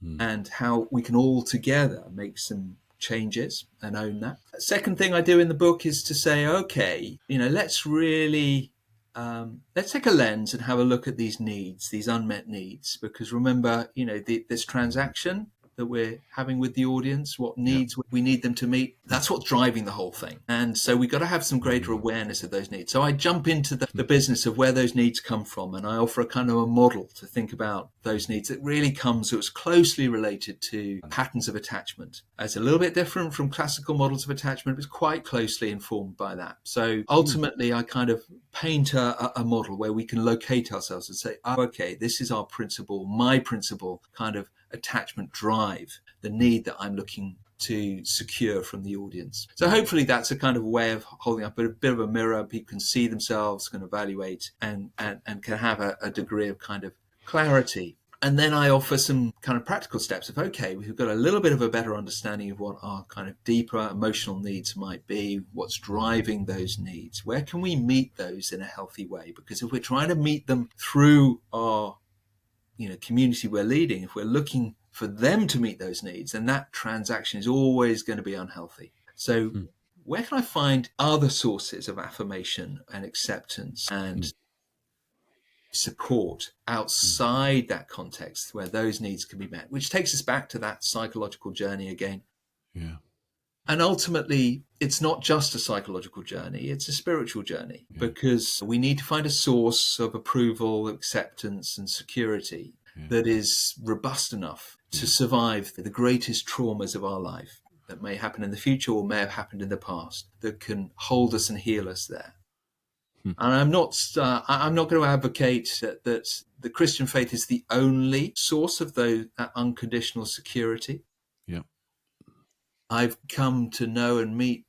and how we can all together make some changes and own that. Second thing I do in the book is to say, okay, let's really let's take a lens and have a look at these needs, these unmet needs, because remember, this transaction that we're having with the audience, what needs we need them to meet, that's what's driving the whole thing. And so we've got to have some greater awareness of those needs. So I jump into the business of where those needs come from, and I offer a kind of a model to think about those needs that really comes, it was closely related to patterns of attachment. It's a little bit different from classical models of attachment, but it's quite closely informed by that. So ultimately, I kind of paint a model where we can locate ourselves and say, okay, this is our principle, my principle kind of attachment drive, the need that I'm looking to secure from the audience. So hopefully that's a kind of way of holding up a bit of a mirror. People can see themselves, can evaluate, and can have a degree of kind of clarity. And then I offer some kind of practical steps of, okay, we've got a little bit of a better understanding of what our kind of deeper emotional needs might be, what's driving those needs, where can we meet those in a healthy way? Because if we're trying to meet them through our community we're leading, if we're looking for them to meet those needs, then that transaction is always going to be unhealthy. So where can I find other sources of affirmation and acceptance and support outside that context where those needs can be met, which takes us back to that psychological journey again. And ultimately, it's not just a psychological journey, it's a spiritual journey, because we need to find a source of approval, acceptance, and security that is robust enough to survive the greatest traumas of our life that may happen in the future or may have happened in the past, that can hold us and heal us there. And I'm not going to advocate that the Christian faith is the only source of that unconditional security. I've come to know and meet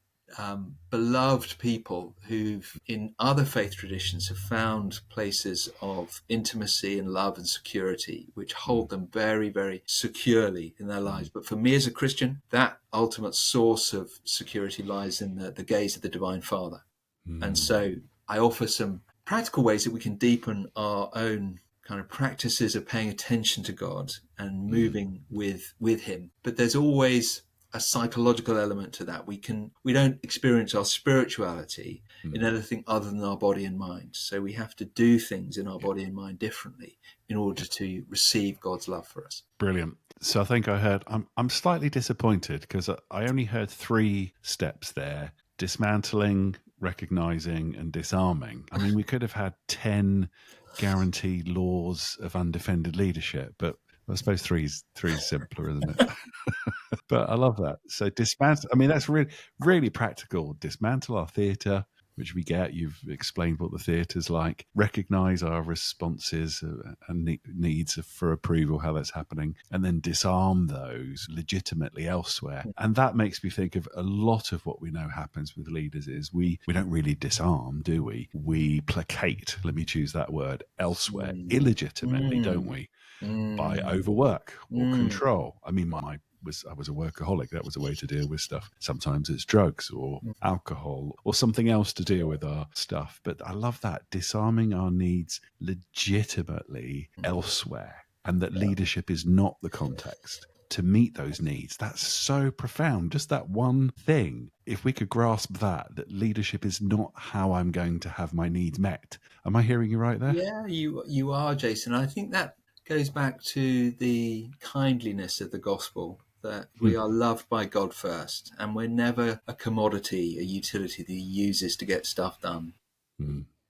beloved people who've, in other faith traditions, have found places of intimacy and love and security, which hold them very, very securely in their lives. But for me as a Christian, that ultimate source of security lies in the gaze of the Divine Father. And so I offer some practical ways that we can deepen our own kind of practices of paying attention to God and moving with him. But there's always a psychological element to that. We don't experience our spirituality in anything other than our body and mind. So we have to do things in our body and mind differently in order to receive God's love for us. Brilliant. So I think I heard, I'm slightly disappointed because I only heard 3 steps there: dismantling, recognizing, and disarming. I mean, we could have had 10 guaranteed laws of undefended leadership, but I suppose three's simpler, isn't it? But I love that. So dismantle. I mean, that's really, really practical. Dismantle our theatre, which we get. You've explained what the theatre's like. Recognize our responses and needs for approval, how that's happening, and then disarm those legitimately elsewhere. And that makes me think of a lot of what we know happens with leaders is we don't really disarm, do we? We placate, let me choose that word, elsewhere, illegitimately, don't we? By overwork or control. I mean, I was a workaholic. That was a way to deal with stuff. Sometimes it's drugs or alcohol or something else to deal with our stuff. But I love that, disarming our needs legitimately elsewhere, and that leadership is not the context to meet those needs. That's so profound. Just that one thing. If we could grasp that leadership is not how I'm going to have my needs met. Am I hearing you right there? Yeah, you are, Jason. I think that goes back to the kindliness of the gospel, that we are loved by God first, and we're never a commodity, a utility that he uses to get stuff done.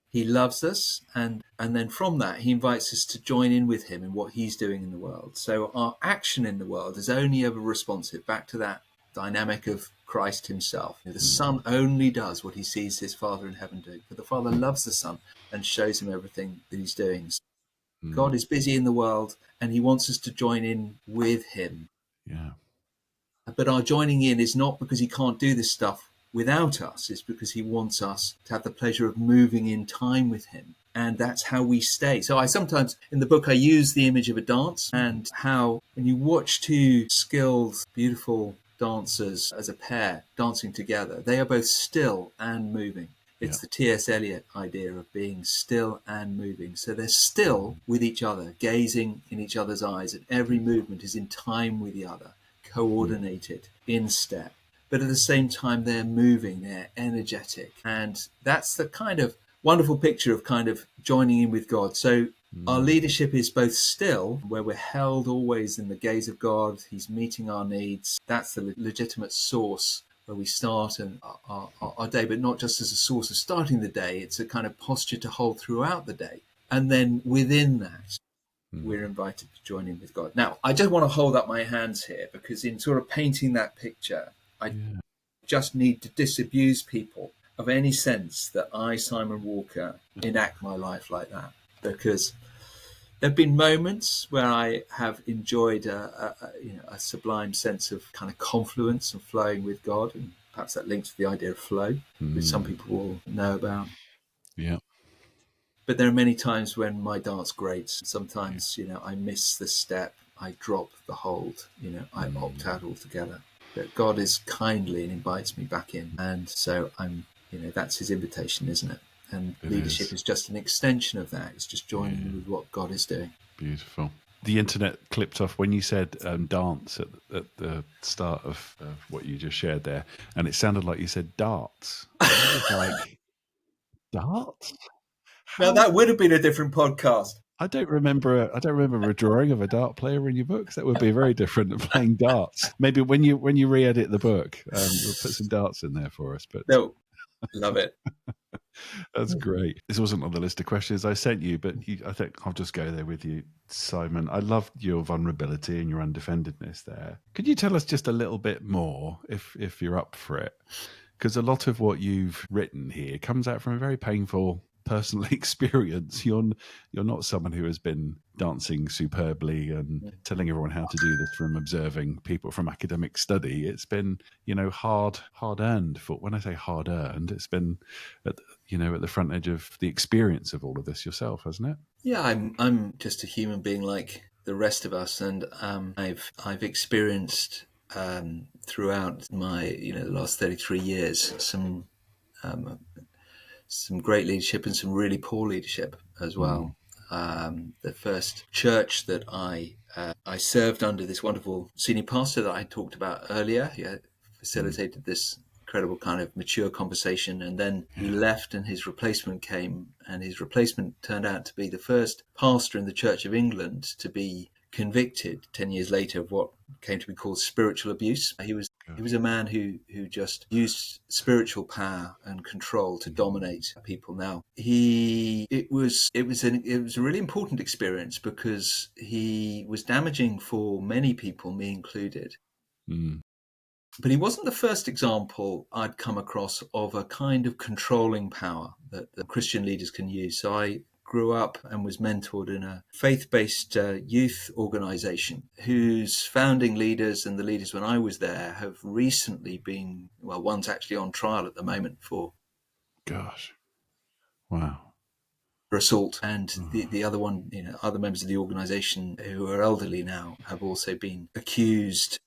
He loves us, and then from that he invites us to join in with him in what he's doing in the world. So our action in the world is only ever responsive back to that dynamic of Christ himself. The Son only does what he sees his Father in heaven do, but the Father loves the Son and shows him everything that he's doing. God is busy in the world, and he wants us to join in with him. Yeah. But our joining in is not because he can't do this stuff without us. It's because he wants us to have the pleasure of moving in time with him. And that's how we stay. So I sometimes, in the book, I use the image of a dance, and how when you watch 2 skilled, beautiful dancers as a pair dancing together, they are both still and moving. It's the T.S. Eliot idea of being still and moving. So they're still with each other, gazing in each other's eyes, and every movement is in time with the other, coordinated, in step. But at the same time, they're moving, they're energetic. And that's the kind of wonderful picture of kind of joining in with God. So our leadership is both still, where we're held always in the gaze of God. He's meeting our needs. That's the legitimate source where we start our day, but not just as a source of starting the day. It's a kind of posture to hold throughout the day. And then within that, we're invited to join in with God. Now, I just want to hold up my hands here, because in sort of painting that picture, I just need to disabuse people of any sense that I, Simon Walker, enact my life like that. Because there have been moments where I have enjoyed a sublime sense of kind of confluence and flowing with God, and perhaps that links to the idea of flow, which some people will know about. Yeah. But there are many times when my dance grates. Sometimes, I miss the step, I drop the hold, I opt out altogether. But God is kindly and invites me back in, and so I'm, that's his invitation, isn't it? And leadership is just an extension of that. It's just joining with what God is doing. Beautiful. The internet clipped off when you said dance at the start of what you just shared there, and it sounded like you said darts. I was like, darts? Now that would have been a different podcast. I don't remember a drawing of a dart player in your books. That would be very different than playing darts. Maybe when you re-edit the book, we'll put some darts in there for us. But no, love it. That's great. This wasn't on the list of questions I sent you, but I think I'll just go there with you, Simon. I loved your vulnerability and your undefendedness there. Could you tell us just a little bit more, if you're up for it? Because a lot of what you've written here comes out from a very painful personal experience. You're not someone who has been dancing superbly and telling everyone how to do this from observing people from academic study. It's been, hard earned. For when I say hard earned, it's been at the front edge of the experience of all of this yourself, hasn't it? Yeah, I'm just a human being like the rest of us, and I've experienced throughout my the last 33 years some great leadership and some really poor leadership as well. The first church that I served under, this wonderful senior pastor that I talked about earlier, he facilitated this incredible kind of mature conversation, and then he left and his replacement came, and his replacement turned out to be the first pastor in the Church of England to be convicted 10 years later of what came to be called spiritual abuse. He was a man who just used spiritual power and control to dominate people. Now, it was a really important experience because he was damaging for many people, me included. But he wasn't the first example I'd come across of a kind of controlling power that the Christian leaders can use. So I grew up and was mentored in a faith-based youth organization whose founding leaders and the leaders when I was there have recently been, well, one's actually on trial at the moment for Gosh. Wow. assault, and the other one, other members of the organization who are elderly now have also been accused,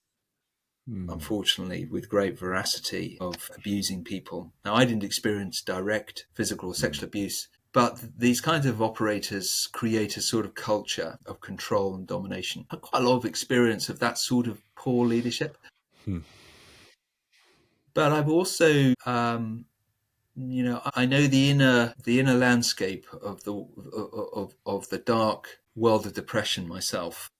unfortunately, with great veracity, of abusing people. Now, I didn't experience direct physical or sexual abuse, but these kinds of operators create a sort of culture of control and domination. I have quite a lot of experience of that sort of poor leadership. But I've also, I know the inner landscape of the dark world of depression myself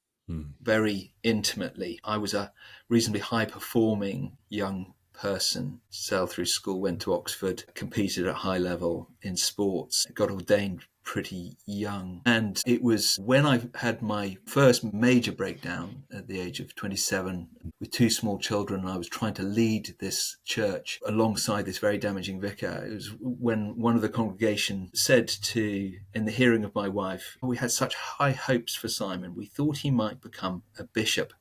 very intimately. I was a reasonably high performing young person, sailed through school, went to Oxford, competed at high level in sports, got ordained pretty young. And it was when I had my first major breakdown at the age of 27 with two small children, and I was trying to lead this church alongside this very damaging vicar. It was when one of the congregation said in the hearing of my wife, we had such high hopes for Simon. We thought he might become a bishop.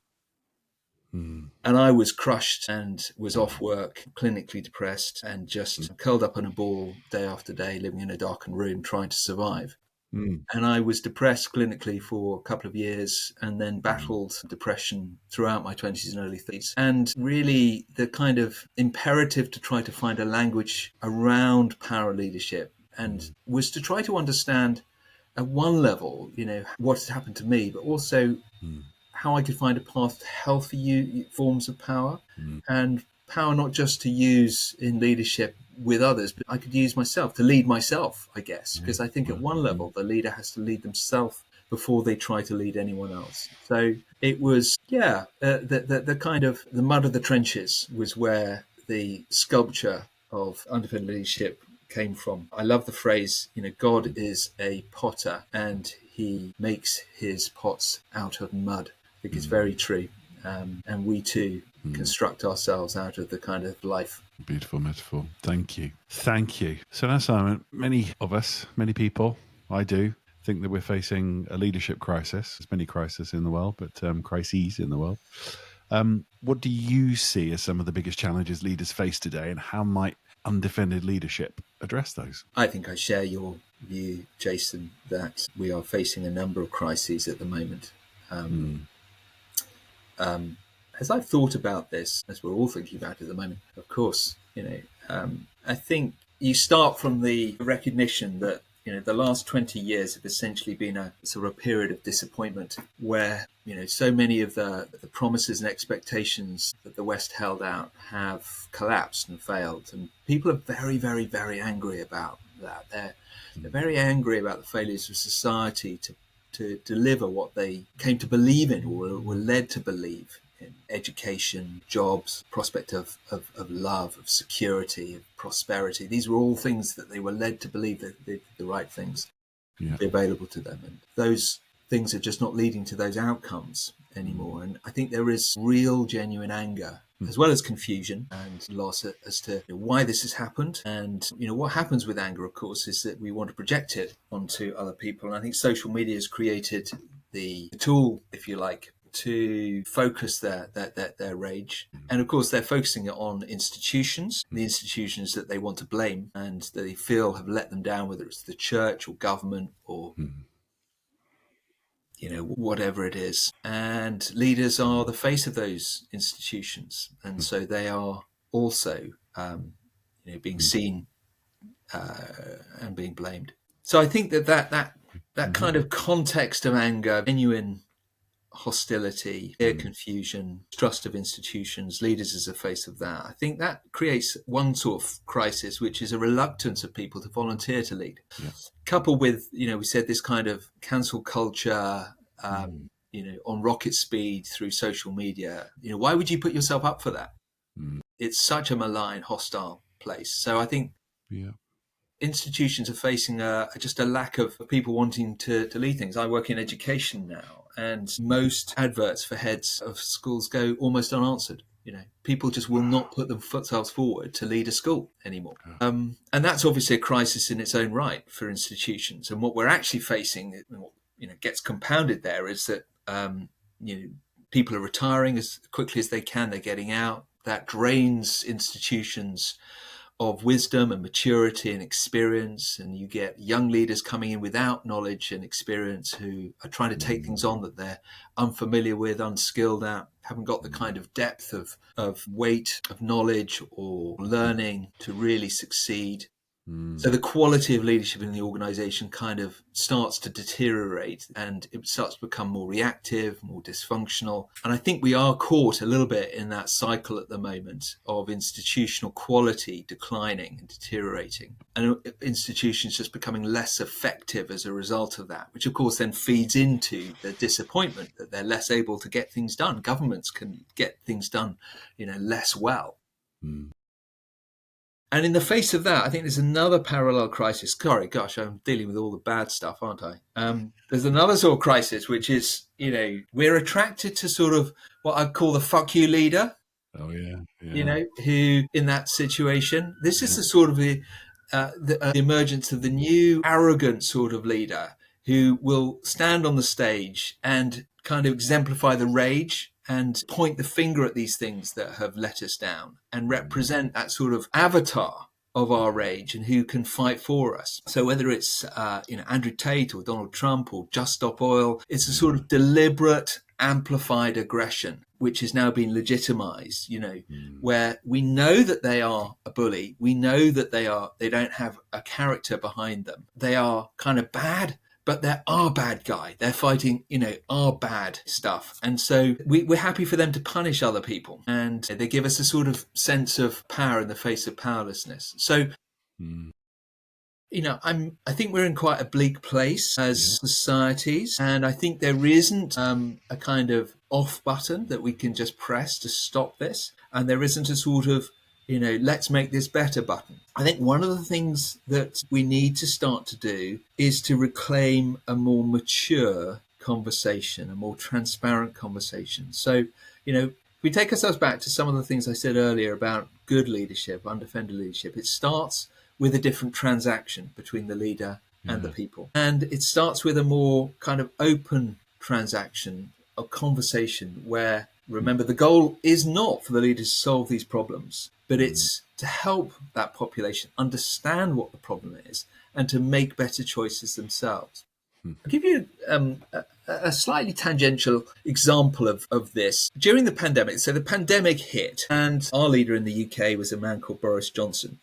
And I was crushed and was off work, clinically depressed, and just curled up in a ball day after day, living in a darkened room, trying to survive. And I was depressed clinically for a couple of years and then battled depression throughout my 20s and early 30s. And really, the kind of imperative to try to find a language around power leadership and was to try to understand at one level, what had happened to me, but also how I could find a path to healthy forms of power, and power not just to use in leadership with others, but I could use myself to lead myself, I guess, because I think at one level the leader has to lead themselves before they try to lead anyone else. So it was, the kind of the mud of the trenches was where the sculpture of undefended leadership came from. I love the phrase, God is a potter and he makes his pots out of mud. I think it's very true. And we too construct ourselves out of the kind of life. Beautiful metaphor. Thank you. So now, Simon, many of us, many people, I do, think that we're facing a leadership crisis. There's many crises in the world, but crises in the world. What do you see as some of the biggest challenges leaders face today, and how might undefended leadership address those? I think I share your view, Jason, that we are facing a number of crises at the moment. As I've thought about this, as we're all thinking about it at the moment, of course, I think you start from the recognition that, the last 20 years have essentially been a sort of a period of disappointment where, so many of the promises and expectations that the West held out have collapsed and failed. And people are very, very, very angry about that. They're very angry about the failures of society to deliver what they came to believe in or were led to believe in: education, jobs, prospect of love, of security, of prosperity. These were all things that they were led to believe that the right things be available to them. And those things are just not leading to those outcomes anymore. And I think there is real, genuine anger, as well as confusion and loss as to why this has happened. And, what happens with anger, of course, is that we want to project it onto other people. And I think social media has created the tool, if you like, to focus their rage. And of course, they're focusing it on institutions, the institutions that they want to blame and that they feel have let them down, whether it's the church or government or whatever it is. And leaders are the face of those institutions. And so they are also, being seen and being blamed. So I think that kind of context of anger, genuine hostility, fear, confusion, trust of institutions, leaders as a face of that, I think that creates one sort of crisis, which is a reluctance of people to volunteer to lead. Coupled with, we said this kind of cancel culture, on rocket speed through social media. Why would you put yourself up for that? It's such a malign, hostile place. So I think institutions are facing just a lack of people wanting to lead things. I work in education now, and most adverts for heads of schools go almost unanswered. People just will not put themselves forward to lead a school anymore. And that's obviously a crisis in its own right for institutions. And what we're actually facing, what gets compounded there, is that people are retiring as quickly as they can. They're getting out. That drains institutions of wisdom and maturity and experience, and you get young leaders coming in without knowledge and experience who are trying to take things on that they're unfamiliar with, unskilled at, haven't got the kind of depth of weight of knowledge or learning to really succeed. So the quality of leadership in the organization kind of starts to deteriorate, and it starts to become more reactive, more dysfunctional. And I think we are caught a little bit in that cycle at the moment of institutional quality declining and deteriorating, and institutions just becoming less effective as a result of that, which of course then feeds into the disappointment that they're less able to get things done. Governments can get things done, less well. And in the face of that, I think there's another parallel crisis. Sorry, gosh, I'm dealing with all the bad stuff, aren't I? There's another sort of crisis, which is, we're attracted to sort of what I'd call the fuck you leader. Oh, yeah. Who in that situation, this is the sort of the emergence of the new arrogant sort of leader who will stand on the stage and kind of exemplify the rage and point the finger at these things that have let us down and represent that sort of avatar of our rage and who can fight for us. So whether it's Andrew Tate or Donald Trump or Just Stop Oil, it's a sort of deliberate, amplified aggression which is now being legitimized, where we know that they are a bully. We know that they don't have a character behind them. They are kind of bad, but they're our bad guy. They're fighting, our bad stuff. And so we're happy for them to punish other people. And they give us a sort of sense of power in the face of powerlessness. So, I think we're in quite a bleak place as societies. And I think there isn't a kind of off button that we can just press to stop this. And there isn't a sort of let's make this better button. I think one of the things that we need to start to do is to reclaim a more mature conversation, a more transparent conversation. So, if we take ourselves back to some of the things I said earlier about good leadership, undefended leadership, it starts with a different transaction between the leader and the people. And it starts with a more kind of open transaction, a conversation where, remember, the goal is not for the leaders to solve these problems, but it's to help that population understand what the problem is and to make better choices themselves. I'll give you a slightly tangential example of this. During the pandemic, so the pandemic hit, and our leader in the UK was a man called Boris Johnson.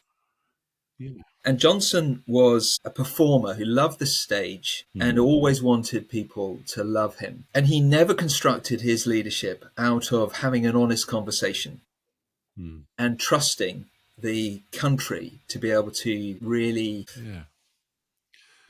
And Johnson was a performer who loved the stage and always wanted people to love him. And he never constructed his leadership out of having an honest conversation and trusting the country to be able to really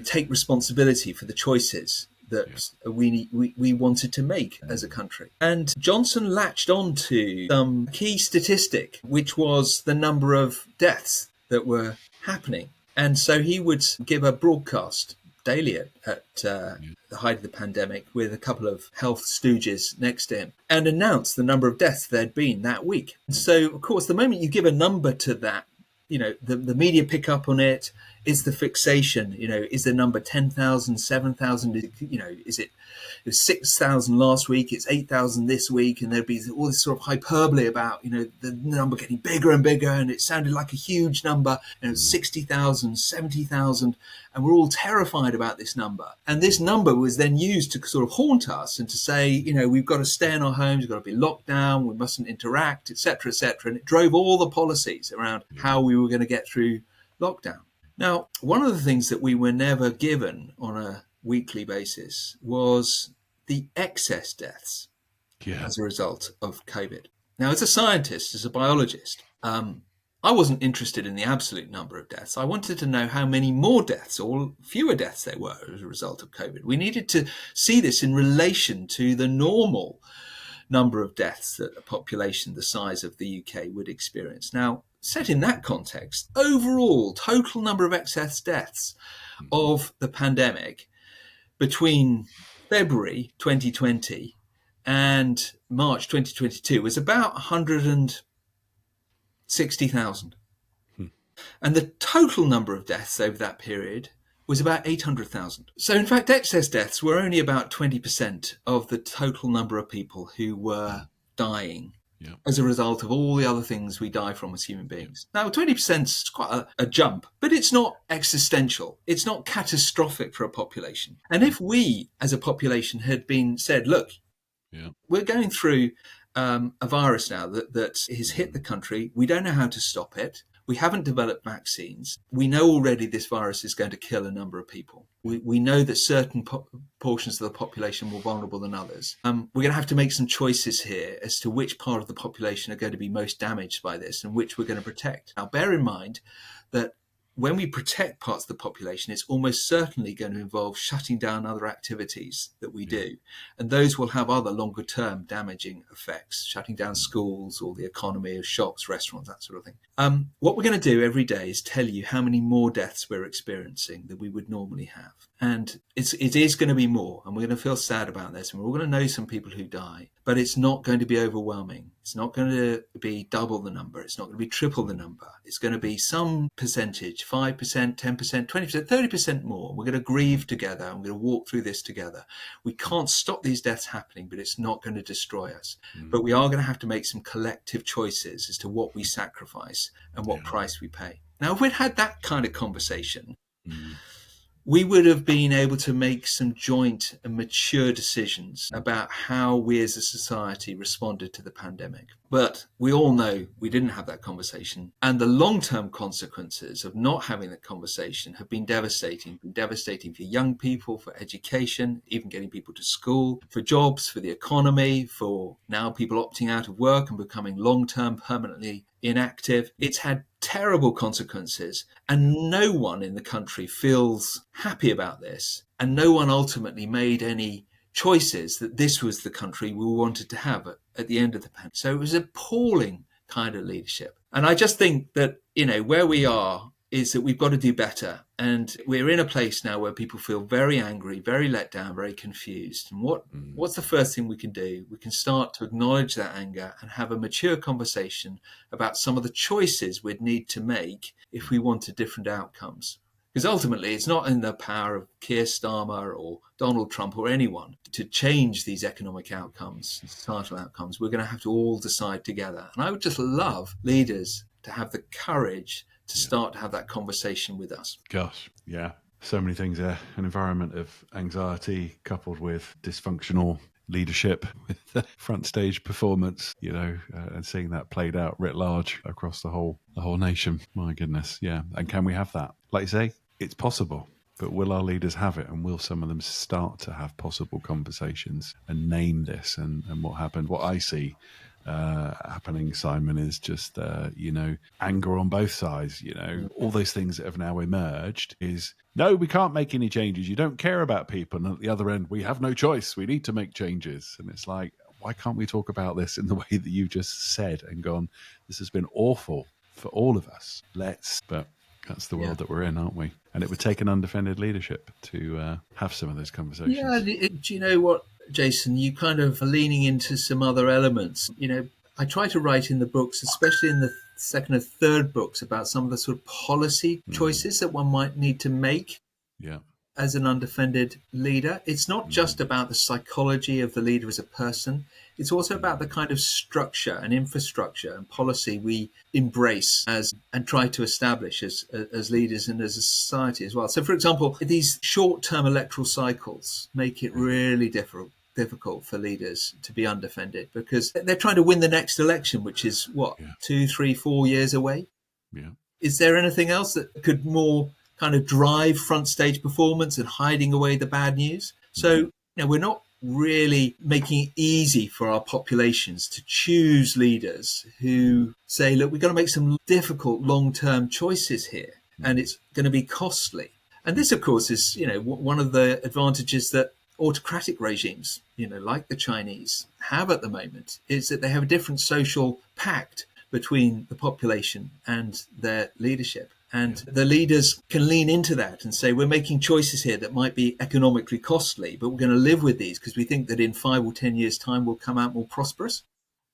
take responsibility for the choices that we wanted to make as a country. And Johnson latched on to some key statistic, which was the number of deaths that were happening. And so he would give a broadcast daily at the height of the pandemic with a couple of health stooges next to him and announced the number of deaths there'd been that week. So, of course, the moment you give a number to that, the media pick up on it. Is the fixation, is the number 10,000, 7,000, is it 6,000 last week, it's 8,000 this week, and there'd be all this sort of hyperbole about, the number getting bigger and bigger, and it sounded like a huge number, 60,000, 70,000, and we're all terrified about this number. And this number was then used to sort of haunt us and to say, we've got to stay in our homes, we've got to be locked down, we mustn't interact, etc., etc. And it drove all the policies around how we were going to get through lockdown. Now, one of the things that we were never given on a weekly basis was the excess deaths as a result of COVID. Now, as a scientist, as a biologist, I wasn't interested in the absolute number of deaths. I wanted to know how many more deaths or fewer deaths there were as a result of COVID. We needed to see this in relation to the normal number of deaths that a population the size of the UK would experience. Now, set in that context, overall total number of excess deaths of the pandemic between February 2020 and March 2022 was about 160,000. And the total number of deaths over that period was about 800,000. So in fact, excess deaths were only about 20% of the total number of people who were dying as a result of all the other things we die from as human beings. Now, 20% is quite a jump, but it's not existential. It's not catastrophic for a population. And if we, as a population, had been said, look, we're going through a virus now that has hit the country. We don't know how to stop it. We haven't developed vaccines. We know already this virus is going to kill a number of people. We know that certain portions of the population are more vulnerable than others. We're going to have to make some choices here as to which part of the population are going to be most damaged by this and which we're going to protect. Now, bear in mind that when we protect parts of the population, it's almost certainly going to involve shutting down other activities that we do. And those will have other longer term damaging effects, shutting down schools or the economy of shops, restaurants, that sort of thing. What we're going to do every day is tell you how many more deaths we're experiencing than we would normally have. And it is going to be more, and we're going to feel sad about this, and we're all going to know some people who die, but it's not going to be overwhelming. It's not going to be double the number. It's not going to be triple the number. It's going to be some percentage, 5%, 10%, 20%, 30% more. We're going to grieve together, and we're going to walk through this together. We can't stop these deaths happening, but it's not going to destroy us. But we are going to have to make some collective choices as to what we sacrifice and what price we pay. Now, if we'd had that kind of conversation, we would have been able to make some joint and mature decisions about how we as a society responded to the pandemic. But we all know we didn't have that conversation. And the long-term consequences of not having that conversation have been devastating for young people, for education, even getting people to school, for jobs, for the economy, for now people opting out of work and becoming long-term permanently inactive. It's had terrible consequences, and no one in the country feels happy about this, and no one ultimately made any choices that this was the country we wanted to have at the end of the pandemic. So it was appalling kind of leadership. And I just think that, where we are is that we've got to do better. And we're in a place now where people feel very angry, very let down, very confused. And what's the first thing we can do? We can start to acknowledge that anger and have a mature conversation about some of the choices we'd need to make if we wanted different outcomes. Because ultimately, it's not in the power of Keir Starmer or Donald Trump or anyone to change these economic outcomes, societal outcomes. We're going to have to all decide together. And I would just love leaders to have the courage to start to have that conversation with us. Gosh, yeah. So many things there. An environment of anxiety coupled with dysfunctional leadership, with the front stage performance, and seeing that played out writ large across the whole nation. My goodness, yeah. And can we have that? Like you say, it's possible. But will our leaders have it? And will some of them start to have possible conversations and name this and what happened? What I see happening, Simon, is just, anger on both sides. All those things that have now emerged is, no, we can't make any changes. You don't care about people. And at the other end, we have no choice. We need to make changes. And it's like, why can't we talk about this in the way that you just said and gone, this has been awful for all of us. But That's the world that we're in, aren't we? And it would take an undefended leadership to have some of those Yeah, conversations. do you know what, Jason? You kind of are leaning into some other elements. I try to write in the books, especially in the second and third books, about some of the sort of policy choices that one might need to make Yeah. as an undefended leader. It's not just about the psychology of the leader as a person. It's also about the kind of structure and infrastructure and policy we embrace as and try to establish as leaders and as a society as well. So, for example, these short-term electoral cycles make it really difficult for leaders to be undefended because they're trying to win the next election, which is what, Yeah. 2, 3, 4 years away. Yeah. Is there anything else that could more kind of drive front stage performance and hiding away the bad news? So, we're not really making it easy for our populations to choose leaders who say, look, we've got to make some difficult long-term choices here, and it's going to be costly. And this, of course, is, one of the advantages that autocratic regimes, like the Chinese, have at the moment, is that they have a different social pact between the population and their leadership. And the leaders can lean into that and say, we're making choices here that might be economically costly, but we're going to live with these because we think that in 5 or 10 years' time we'll come out more prosperous.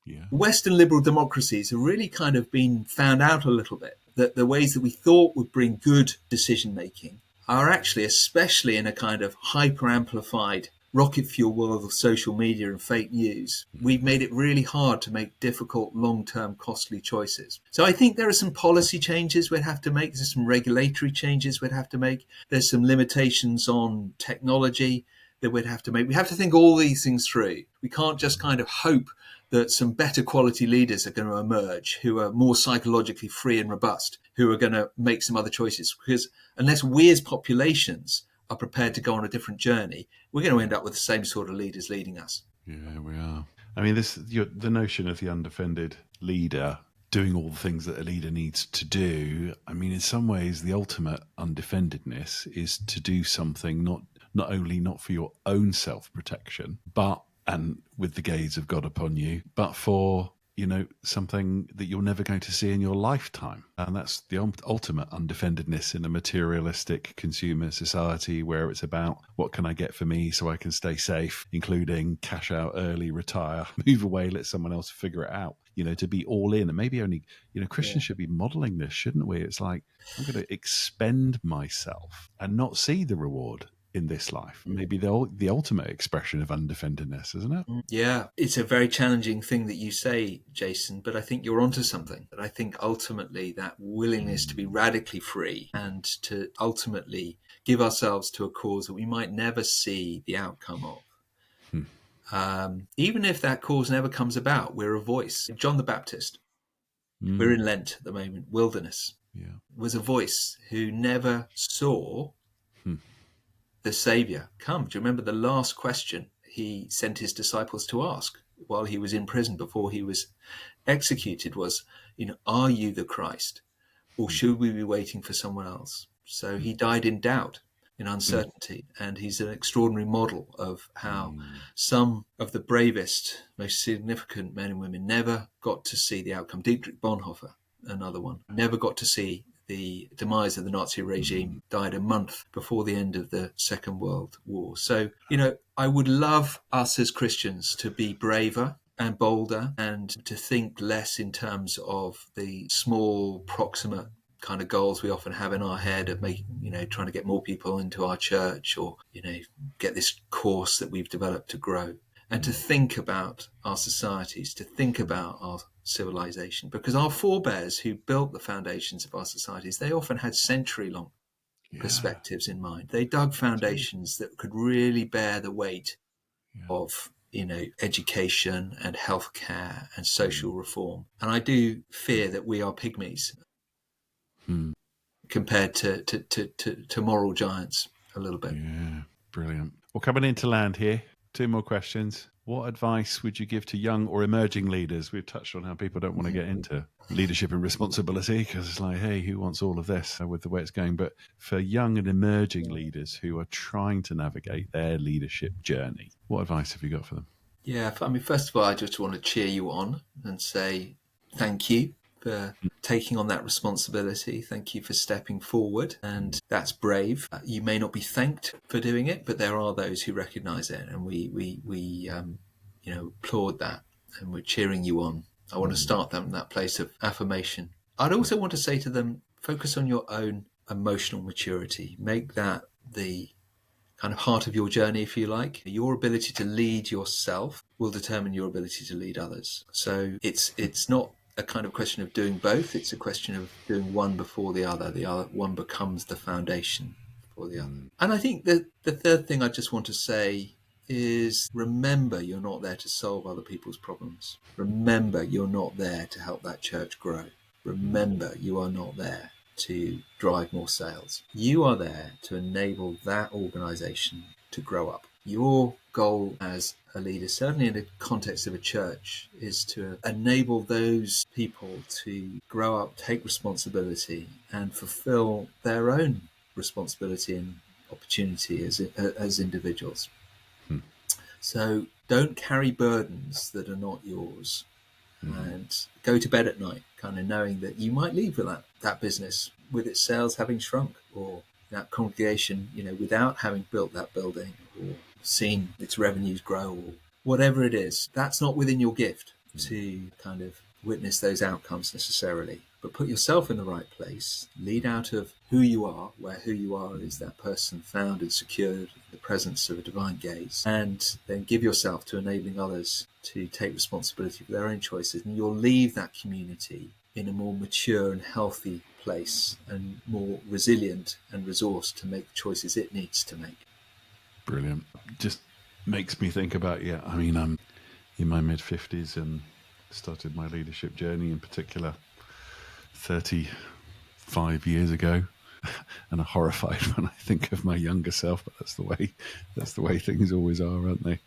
Yeah. Western liberal democracies have really kind of been found out a little bit, that the ways that we thought would bring good decision making are actually, especially in a kind of hyper amplified rocket fuel world of social media and fake news, we've made it really hard to make difficult, long-term, costly choices. So I think there are some policy changes we'd have to make. There's some regulatory changes we'd have to make. There's some limitations on technology that we'd have to make. We have to think all these things through. We can't just kind of hope that some better quality leaders are going to emerge who are more psychologically free and robust, who are going to make some other choices. Because unless we as populations are prepared to go on a different journey, we're going to end up with the same sort of leaders leading us. Yeah, we are. I mean, the notion of the undefended leader doing all the things that a leader needs to do. I mean, in some ways, the ultimate undefendedness is to do something not only not for your own self-protection, but and with the gaze of God upon you, but for something that you're never going to see in your lifetime. And that's the ultimate undefendedness in a materialistic consumer society where it's about what can I get for me so I can stay safe, including cash out early, retire, move away, let someone else figure it out. To be all in. And maybe only, Christians should be modeling this, shouldn't we? It's like, I'm going to expend myself and not see the reward in this life. Maybe the ultimate expression of undefendedness, isn't it? Yeah, it's a very challenging thing that you say, Jason, but I think you're onto something. That I think ultimately that willingness to be radically free and to ultimately give ourselves to a cause that we might never see the outcome of. Even if that cause never comes about, we're a voice. John the Baptist, we're in Lent at the moment, wilderness, was a voice who never saw the Saviour come. Do you remember the last question he sent his disciples to ask while he was in prison before he was executed was, are you the Christ, or should we be waiting for someone else? So he died in doubt, in uncertainty, and he's an extraordinary model of how some of the bravest, most significant men and women never got to see the outcome. Dietrich Bonhoeffer, another one, never got to see the demise of the Nazi regime, died a month before the end of the Second World War. So, I would love us as Christians to be braver and bolder and to think less in terms of the small, proximate kind of goals we often have in our head of making, trying to get more people into our church or, get this course that we've developed to grow. And to think about our societies, to think about our civilization, because our forebears who built the foundations of our societies, they often had century-long perspectives in mind. They dug foundations that could really bear the weight of, education and healthcare and social reform. And I do fear that we are pygmies compared to moral giants a little bit. Yeah, brilliant. Well, coming into land here, 2 more questions. What advice would you give to young or emerging leaders? We've touched on how people don't want to get into leadership and responsibility because it's like, hey, who wants all of this with the way it's going? But for young and emerging leaders who are trying to navigate their leadership journey, what advice have you got for them? Yeah, first of all, I just want to cheer you on and say thank you for taking on that responsibility. Thank you for stepping forward. And that's brave. You may not be thanked for doing it, but there are those who recognize it. And we applaud that, and we're cheering you on. I want to start them in that place of affirmation. I'd also want to say to them, focus on your own emotional maturity. Make that the kind of heart of your journey, if you like. Your ability to lead yourself will determine your ability to lead others. So it's not a kind of question of doing both. It's a question of doing one before the other. The other one becomes the foundation for the other. And I think that the third thing I just want to say is, remember, you're not there to solve other people's problems. Remember, you're not there to help that church grow. Remember, you are not there to drive more sales. You are there to enable that organization to grow up. Your goal as a leader, certainly in the context of a church, is to enable those people to grow up, take responsibility, and fulfill their own responsibility and opportunity as individuals. So don't carry burdens that are not yours. And go to bed at night kind of knowing that you might leave with that business with its sales having shrunk, or that congregation, without having built that building or seen its revenues grow, or whatever it is. That's not within your gift to kind of witness those outcomes necessarily. But put yourself in the right place, lead out of who you are, where who you are is that person found and secured in the presence of a divine gaze, and then give yourself to enabling others to take responsibility for their own choices. And you'll leave that community in a more mature and healthy place, and more resilient and resourced to make the choices it needs to make. Brilliant. Just makes me think about, I'm in my mid-50s and started my leadership journey, in particular 35 years ago, and I'm horrified when I think of my younger self. But that's the way things always are, aren't they?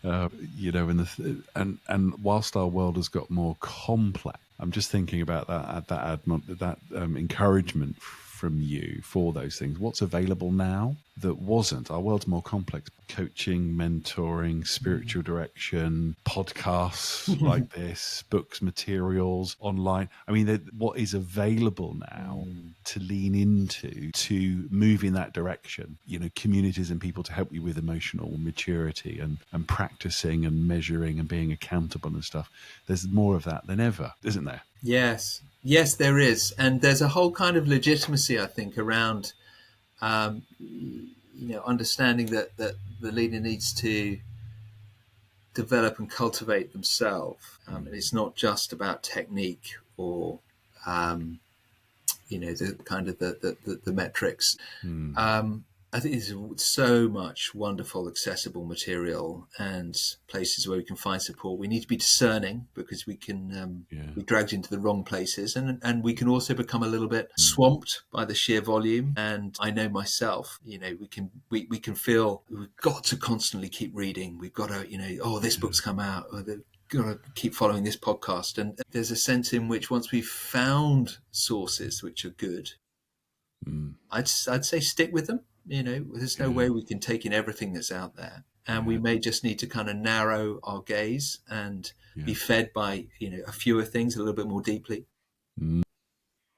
And whilst our world has got more complex, I'm just thinking about that encouragement from you for those things. What's available now that wasn't? Our world's more complex. Coaching, mentoring, spiritual direction, podcasts like this, books, materials, online. I mean, what is available now to lean into, to move in that direction, communities and people to help you with emotional maturity and practicing and measuring and being accountable and stuff. There's more of that than ever, isn't there? Yes, there is. And there's a whole kind of legitimacy, I think, around understanding that the leader needs to develop and cultivate themselves. And it's not just about technique or the kind of the metrics. I think there's so much wonderful, accessible material and places where we can find support. We need to be discerning, because we can be dragged into the wrong places, and we can also become a little bit swamped by the sheer volume. And I know myself, we can feel we've got to constantly keep reading. We've got to, this book's come out, or got to keep following this podcast. And there's a sense in which, once we've found sources which are good, I'd say stick with them. There's no way we can take in everything that's out there, and we may just need to kind of narrow our gaze and be fed by a fewer things a little bit more deeply.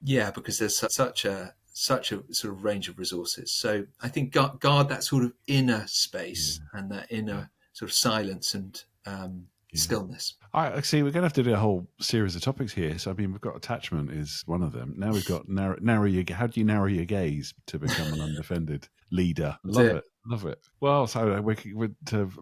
Because there's such a sort of range of resources. So I think guard that sort of inner space and that inner sort of silence and stillness. I see. We're going to have to do a whole series of topics here. So, we've got attachment is one of them. Now we've got narrow your. How do you narrow your gaze to become an undefended leader? Love it. Well, so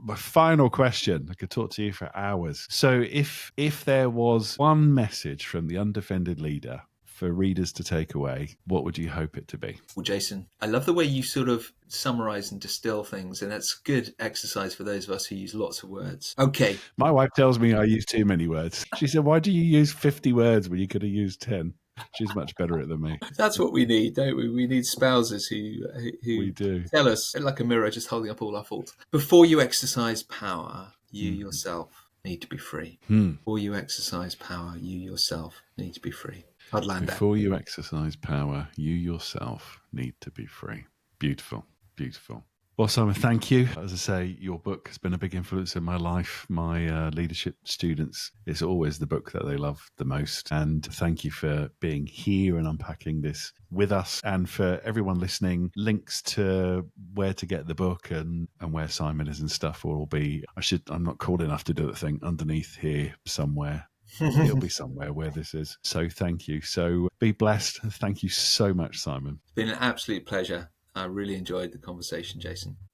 my final question. I could talk to you for hours. So, if there was one message from the undefended leader for readers to take away, what would you hope it to be? Well, Jason, I love the way you sort of summarize and distill things, and that's good exercise for those of us who use lots of words. Okay. My wife tells me I use too many words. She said, why do you use 50 words when you could have used 10? She's much better at it than me. That's what we need, don't we? We need spouses who we do tell us, like a mirror, just holding up all our faults. Before you exercise power, you yourself need to be free. Before you exercise power, you yourself need to be free. I'd land Before you exercise power, you yourself need to be free. Beautiful, beautiful. Well, Simon, thank you. As I say, your book has been a big influence in my life. My leadership students, it's always the book that they love the most. And thank you for being here and unpacking this with us. And for everyone listening, links to where to get the book and where Simon is and stuff will all be, I'm not cool enough to do the thing, underneath here somewhere. It'll be somewhere where this is. So thank you. So be blessed. Thank you so much, Simon. It's been an absolute pleasure. I really enjoyed the conversation, Jason.